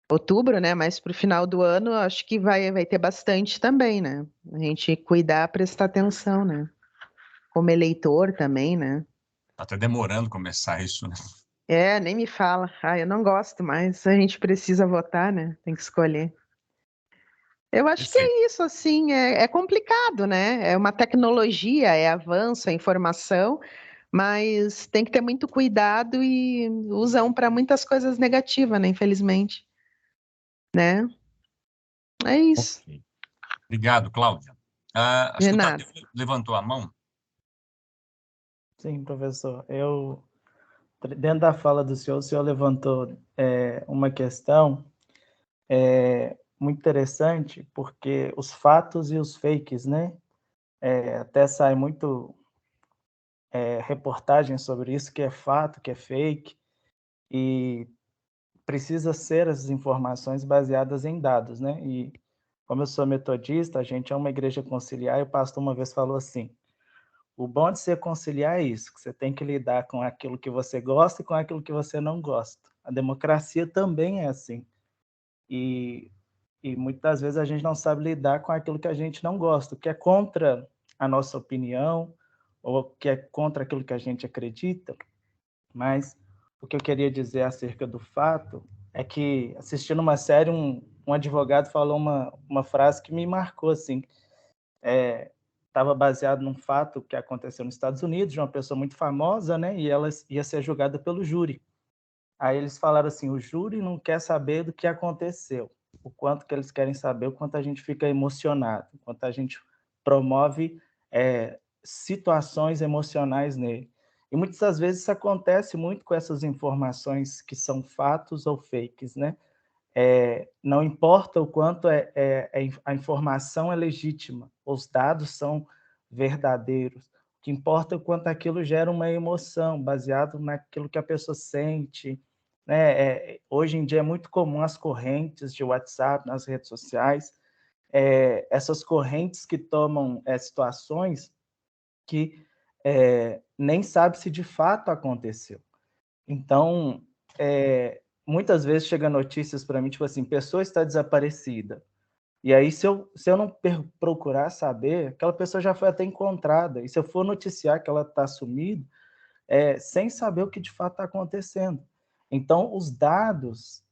outubro, né? Mas para o final do ano, acho que vai ter bastante também, né? A gente cuidar, prestar atenção, né? Como eleitor também, né? Tá até demorando começar isso, né? Nem me fala. Eu não gosto mais. A gente precisa votar, né? Tem que escolher. Eu acho que Perfeito. é isso, assim, é complicado, né? É uma tecnologia, é avanço, é informação, mas tem que ter muito cuidado e usam para muitas coisas negativas, né? Infelizmente, né? É isso. Ok. Obrigado, Cláudia. Acho De que o nada. Tadeu levantou a mão. Sim, professor. Dentro da fala do senhor, o senhor levantou uma questão muito interessante, porque os fatos e os fakes, né? Até sai muito reportagem sobre isso, que é fato, que é fake, e precisa ser as informações baseadas em dados, né? E como eu sou metodista, a gente é uma igreja conciliar, e o pastor uma vez falou assim: o bom de ser conciliar é isso, que você tem que lidar com aquilo que você gosta e com aquilo que você não gosta. A democracia também é assim. E, e muitas vezes a gente não sabe lidar com aquilo que a gente não gosta, o que é contra a nossa opinião, ou que é contra aquilo que a gente acredita. Mas o que eu queria dizer acerca do fato é que, assistindo uma série, um advogado falou uma frase que me marcou, assim, estava baseado num fato que aconteceu nos Estados Unidos, de uma pessoa muito famosa, né, e ela ia ser julgada pelo júri. Aí eles falaram assim, o júri não quer saber do que aconteceu, o quanto que eles querem saber, o quanto a gente fica emocionado, o quanto a gente promove situações emocionais nele. E muitas das vezes isso acontece muito com essas informações que são fatos ou fakes, né? Não importa o quanto a informação é legítima, os dados são verdadeiros. O que importa é o quanto aquilo gera uma emoção, baseado naquilo que a pessoa sente. Né? Hoje em dia é muito comum as correntes de WhatsApp nas redes sociais, essas correntes que tomam situações que nem sabe se de fato aconteceu. Então, muitas vezes chega notícias para mim, tipo assim, pessoa está desaparecida. E aí, se eu não procurar saber, aquela pessoa já foi até encontrada. E se eu for noticiar que ela está sumida, sem saber o que de fato está acontecendo. Então, os dados,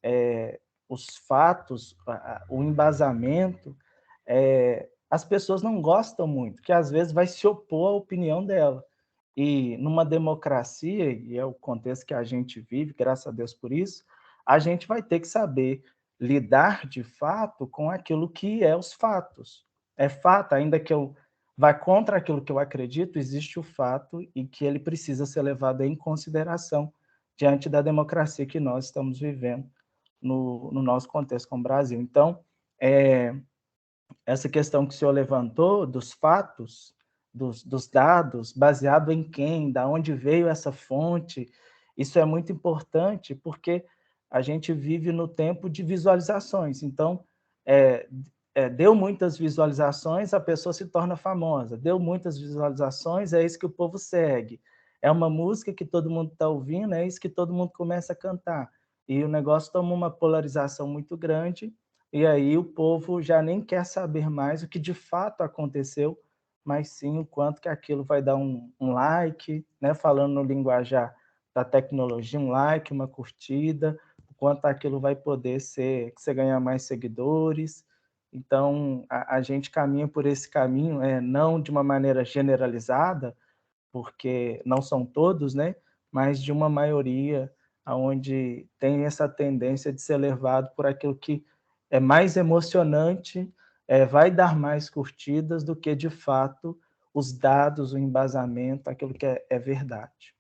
os fatos, o embasamento, as pessoas não gostam muito, que às vezes vai se opor à opinião dela. E numa democracia, e é o contexto que a gente vive, graças a Deus por isso, a gente vai ter que saber lidar de fato com aquilo que é os fatos. É fato, ainda que eu vá contra aquilo que eu acredito, existe o fato e que ele precisa ser levado em consideração diante da democracia que nós estamos vivendo no nosso contexto como Brasil. Então, essa questão que o senhor levantou dos fatos, dos dados, baseado em quem, da onde veio essa fonte, isso é muito importante porque a gente vive no tempo de visualizações. Então, deu muitas visualizações, a pessoa se torna famosa. Deu muitas visualizações, é isso que o povo segue. É uma música que todo mundo está ouvindo, é isso que todo mundo começa a cantar. E o negócio toma uma polarização muito grande, e aí o povo já nem quer saber mais o que de fato aconteceu, mas sim o quanto que aquilo vai dar um like, né? Falando no linguajar da tecnologia, um like, uma curtida, o quanto aquilo vai poder ser, que você ganhar mais seguidores. Então, a gente caminha por esse caminho, não de uma maneira generalizada, porque não são todos, né? Mas de uma maioria onde tem essa tendência de ser levado por aquilo que é mais emocionante, vai dar mais curtidas do que, de fato, os dados, o embasamento, aquilo que é verdade.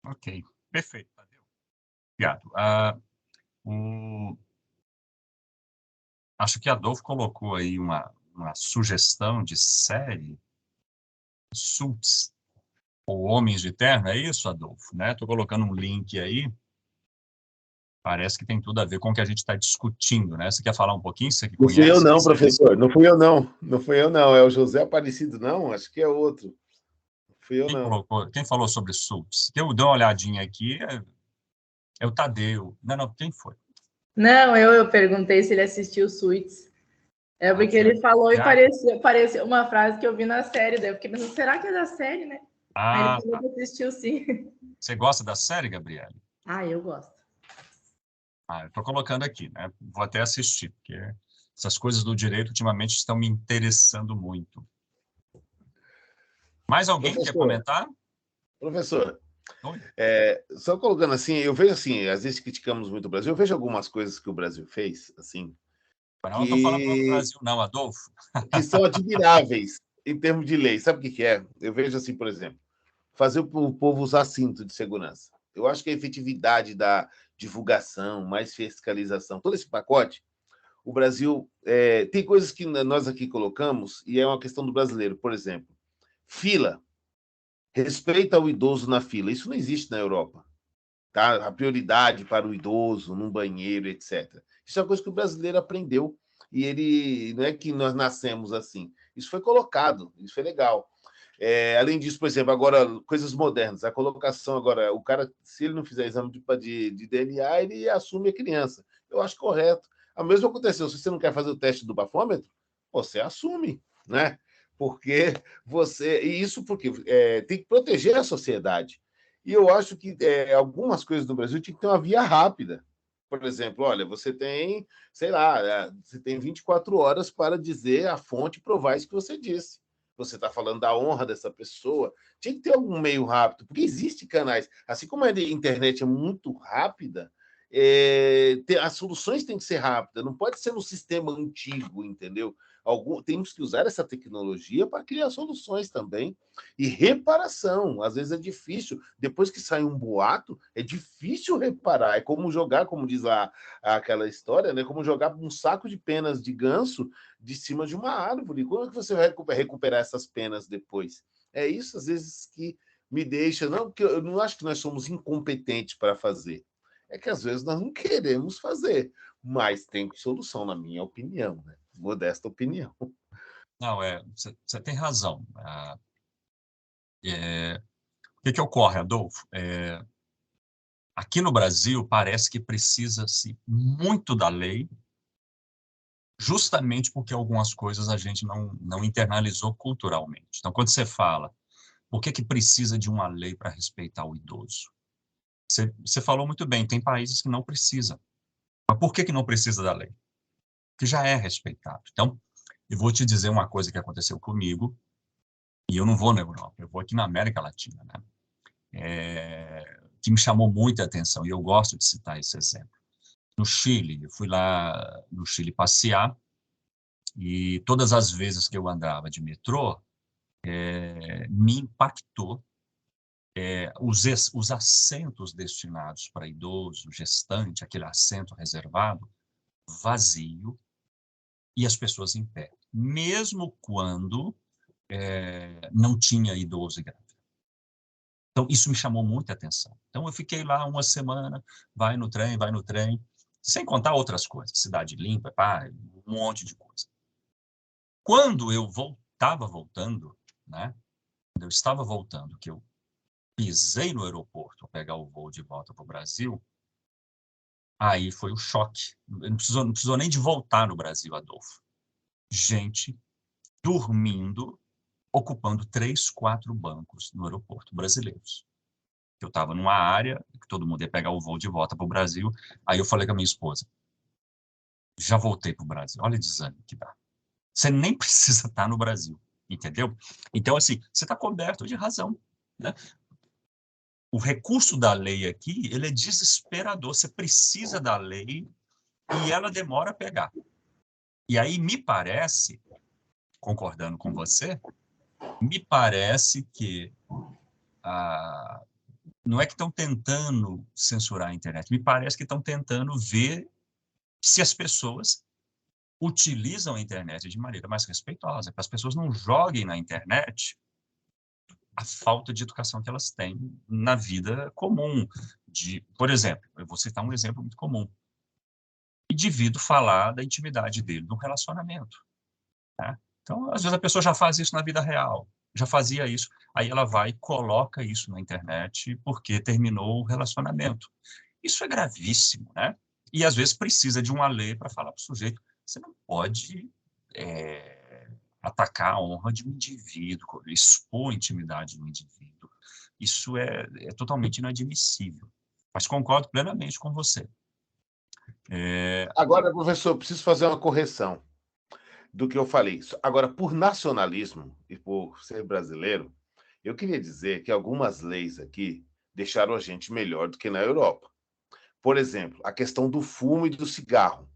Ok, perfeito, Tadeu. Obrigado. Acho que Adolfo colocou aí uma sugestão de série, Suits, ou Homens de Terno, é isso, Adolfo? Né? Estou colocando um link aí, parece que tem tudo a ver com o que a gente está discutindo, né? Você quer falar um pouquinho? Você que Não fui eu conhece? não, professor. Não fui eu não. Não fui eu não. É o José Aparecido, não? Acho que é outro. Não fui eu não. Quem falou sobre Suits? Eu dei uma olhadinha aqui, é o Tadeu. Não, quem foi? Não, eu perguntei se ele assistiu Suits. É porque ele falou e pareceu uma frase que eu vi na série. Daí eu fiquei pensando, será que é da série, né? Aí ele falou que assistiu, sim. Você gosta da série, Gabriele? Eu gosto. Eu estou colocando aqui, né? Vou até assistir, porque essas coisas do direito ultimamente estão me interessando muito. Mais alguém quer comentar? Professor, só colocando assim, eu vejo assim, às vezes criticamos muito o Brasil, eu vejo algumas coisas que o Brasil fez, assim, Não, não estou falando do Brasil, não, Adolfo. Que são admiráveis em termos de lei. Sabe o que é? Eu vejo assim, por exemplo, fazer o povo usar cinto de segurança. Eu acho que a efetividade da divulgação, mais fiscalização, todo esse pacote, o Brasil tem coisas que nós aqui colocamos e é uma questão do brasileiro. Por exemplo, fila. Respeita o idoso na fila. Isso não existe na Europa. Tá? A prioridade para o idoso num banheiro, etc. Isso é uma coisa que o brasileiro aprendeu e ele não é que nós nascemos assim. Isso foi colocado, isso foi legal. Além disso, por exemplo, agora, coisas modernas, a colocação agora, o cara, se ele não fizer exame de DNA, ele assume a criança. Eu acho correto. A mesma aconteceu, se você não quer fazer o teste do bafômetro, você assume, né? Porque e isso porque tem que proteger a sociedade. E eu acho que algumas coisas no Brasil tinha que ter uma via rápida. Por exemplo, olha, você tem, sei lá, você tem 24 horas para dizer a fonte e provar isso que você disse. Você está falando da honra dessa pessoa. Tinha que ter algum meio rápido, porque existem canais. Assim como a internet é muito rápida, as soluções têm que ser rápidas, não pode ser no sistema antigo, entendeu? Temos que usar essa tecnologia para criar soluções também. E reparação, às vezes é difícil. Depois que sai um boato, é difícil reparar. É como jogar, como diz lá aquela história, né? Como jogar um saco de penas de ganso de cima de uma árvore. Como é que você vai recuperar essas penas depois? É isso, às vezes, que me deixa... Não, porque eu não acho que nós somos incompetentes para fazer. É que, às vezes, nós não queremos fazer. Mas tem solução, na minha opinião, né? Modesta opinião. Não, você tem razão. O que ocorre, Adolfo? Aqui no Brasil, parece que precisa-se muito da lei, justamente porque algumas coisas a gente não internalizou culturalmente. Então, quando você fala, por que precisa de uma lei para respeitar o idoso? Você falou muito bem, tem países que não precisam. Mas por que não precisa da lei? Que já é respeitado. Então, eu vou te dizer uma coisa que aconteceu comigo, e eu não vou na Europa, eu vou aqui na América Latina, né? Que me chamou muita atenção, e eu gosto de citar esse exemplo. No Chile, eu fui lá no Chile passear, e todas as vezes que eu andava de metrô, me impactou os assentos destinados para idoso, gestante, aquele assento reservado, vazio, e as pessoas em pé, mesmo quando não tinha idoso e grávida. Então, isso me chamou muita atenção. Então, eu fiquei lá uma semana, vai no trem, sem contar outras coisas, cidade limpa, um monte de coisa. Quando eu estava voltando, né? Quando eu estava voltando, que eu pisei no aeroporto para pegar o voo de volta para o Brasil, aí foi o choque. Não precisou nem de voltar no Brasil, Adolfo. Gente dormindo, ocupando 3, 4 bancos no aeroporto brasileiros. Eu estava numa área que todo mundo ia pegar o voo de volta para o Brasil. Aí eu falei com a minha esposa, já voltei para o Brasil. Olha o desânimo que dá. Você nem precisa estar no Brasil, entendeu? Então, assim, você está coberto de razão, né? O recurso da lei aqui, ele é desesperador. Você precisa da lei e ela demora a pegar. E aí me parece, concordando com você, me parece que não é que estão tentando censurar a internet, me parece que estão tentando ver se as pessoas utilizam a internet de maneira mais respeitosa, para as pessoas não joguem na internet a falta de educação que elas têm na vida comum. Por exemplo, eu vou citar um exemplo muito comum. O indivíduo falar da intimidade dele no relacionamento. Né? Então, às vezes a pessoa já faz isso na vida real, já fazia isso, aí ela vai e coloca isso na internet porque terminou o relacionamento. Isso é gravíssimo, né? E, às vezes, precisa de uma lei para falar para o sujeito, você não pode atacar a honra de um indivíduo, expor a intimidade do indivíduo. Isso é totalmente inadmissível. Mas concordo plenamente com você. Agora, professor, preciso fazer uma correção do que eu falei. Agora, por nacionalismo e por ser brasileiro, eu queria dizer que algumas leis aqui deixaram a gente melhor do que na Europa. Por exemplo, a questão do fumo e do cigarro.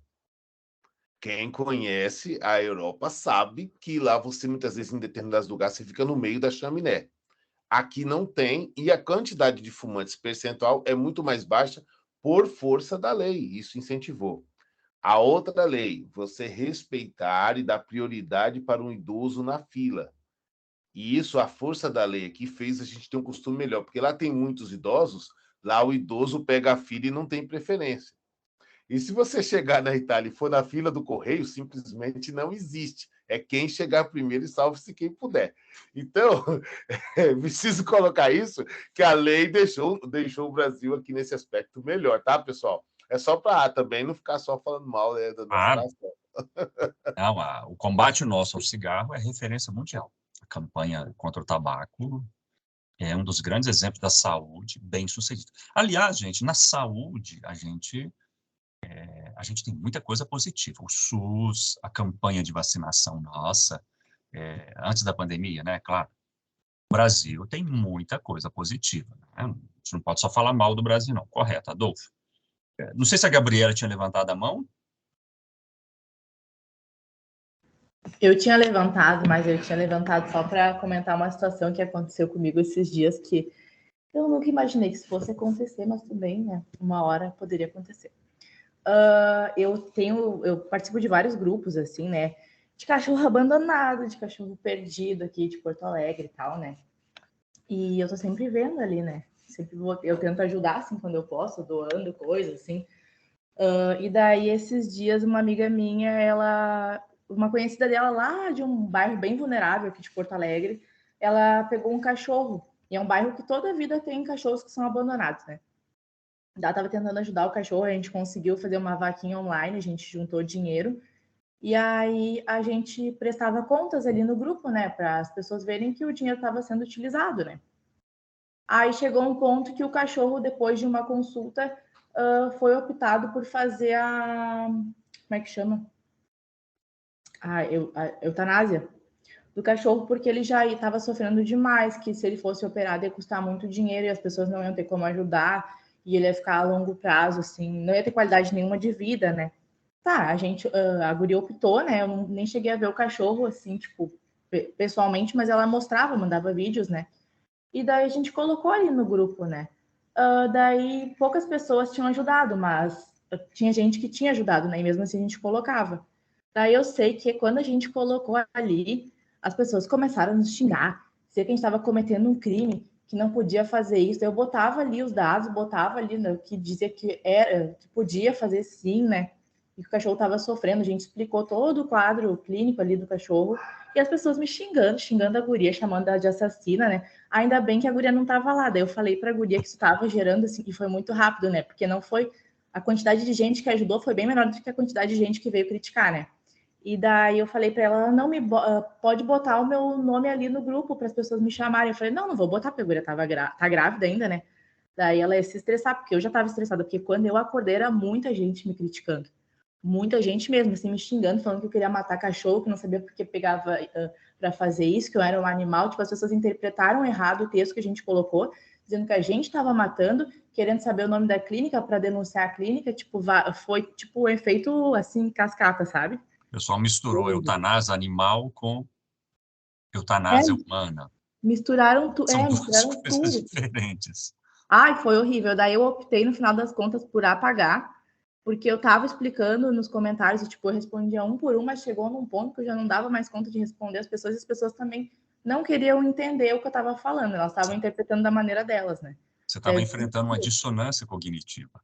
Quem conhece a Europa sabe que lá você, muitas vezes, em determinados lugares, você fica no meio da chaminé. Aqui não tem, e a quantidade de fumantes percentual é muito mais baixa por força da lei. Isso incentivou. A outra lei, você respeitar e dar prioridade para um idoso na fila. E isso, a força da lei aqui fez a gente ter um costume melhor, porque lá tem muitos idosos, lá o idoso pega a fila e não tem preferência. E se você chegar na Itália e for na fila do correio, simplesmente não existe. É quem chegar primeiro e salve-se quem puder. Então, preciso colocar isso, que a lei deixou o Brasil aqui nesse aspecto melhor, tá, pessoal? É só para também não ficar só falando mal, né, da nossa nação. Não, o combate nosso ao cigarro é referência mundial. A campanha contra o tabaco é um dos grandes exemplos da saúde bem sucedida. Aliás, gente, na saúde, a gente tem muita coisa positiva. O SUS, a campanha de vacinação nossa, antes da pandemia, né? Claro, o Brasil tem muita coisa positiva. Né? A gente não pode só falar mal do Brasil, não. Correto, Adolfo? Não sei se a Gabriela tinha levantado a mão. Eu tinha levantado, mas eu tinha levantado só para comentar uma situação que aconteceu comigo esses dias, que eu nunca imaginei que isso fosse acontecer, mas tudo bem, né? Uma hora poderia acontecer. Eu participo de vários grupos, assim, né? De cachorro abandonado, de cachorro perdido aqui de Porto Alegre e tal, né? E eu tô sempre vendo ali, né? Eu tento ajudar, assim, quando eu posso, doando coisas, assim. E daí, esses dias, uma amiga minha, uma conhecida dela lá de um bairro bem vulnerável aqui de Porto Alegre, ela pegou um cachorro. E é um bairro que toda a vida tem cachorros que são abandonados, né? Ela estava tentando ajudar o cachorro, a gente conseguiu fazer uma vaquinha online, a gente juntou dinheiro. E aí a gente prestava contas ali no grupo, né? Para as pessoas verem que o dinheiro estava sendo utilizado, né? Aí chegou um ponto que o cachorro, depois de uma consulta, foi optado por fazer como é que chama? A eutanásia do cachorro, porque ele já estava sofrendo demais, que se ele fosse operado ia custar muito dinheiro e as pessoas não iam ter como ajudar, e ele ia ficar a longo prazo, assim, não ia ter qualidade nenhuma de vida, né? Tá, a guria optou, né? Eu nem cheguei a ver o cachorro, assim, tipo, pessoalmente, mas ela mostrava, mandava vídeos, né? E daí a gente colocou ali no grupo, né? Daí poucas pessoas tinham ajudado, mas tinha gente que tinha ajudado, né? E mesmo assim a gente colocava. Daí eu sei que quando a gente colocou ali, as pessoas começaram a nos xingar, dizer que a gente estava cometendo um crime, que não podia fazer isso. Eu botava ali os dados, botava ali, né, que dizia que podia fazer sim, né? E que o cachorro estava sofrendo. A gente explicou todo o quadro clínico ali do cachorro. E as pessoas me xingando a guria, chamando ela de assassina, né? Ainda bem que a guria não estava lá. Daí eu falei para a guria que isso estava gerando, assim, e foi muito rápido, né? Porque não foi. A quantidade de gente que ajudou foi bem menor do que a quantidade de gente que veio criticar, né? E daí eu falei para ela, não pode botar o meu nome ali no grupo para as pessoas me chamarem. Eu falei, não vou botar, porque a guria tá grávida ainda, né? Daí ela ia se estressar, porque eu já estava estressada, porque quando eu acordei era muita gente me criticando. Muita gente mesmo, assim, me xingando, falando que eu queria matar cachorro, que não sabia por que pegava para fazer isso, que eu era um animal. Tipo, as pessoas interpretaram errado o texto que a gente colocou, dizendo que a gente estava matando, querendo saber o nome da clínica para denunciar a clínica. Tipo, foi tipo um efeito assim, cascata, sabe? O pessoal misturou eutanásia animal com eutanásia humana. Misturaram São duas misturaram coisas tudo. diferentes. Ai, foi horrível. Daí eu optei, no final das contas, por apagar, porque eu tava explicando nos comentários, e, tipo, eu respondia um por um, mas chegou num ponto que eu já não dava mais conta de responder as pessoas, e as pessoas também não queriam entender o que eu tava falando, elas estavam interpretando da maneira delas, né? Você estava enfrentando uma dissonância cognitiva.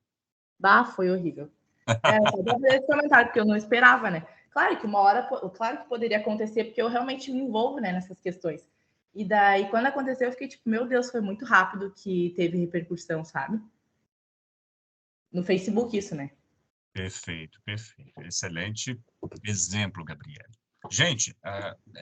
Bah, foi horrível. Só pra fazer esse comentário, porque eu não esperava, né? Claro que uma hora, claro que poderia acontecer, porque eu realmente me envolvo, né, nessas questões. E daí, quando aconteceu, eu fiquei tipo, meu Deus, foi muito rápido que teve repercussão, sabe? No Facebook, isso, né? Perfeito, perfeito. Excelente exemplo, Gabriel. Gente,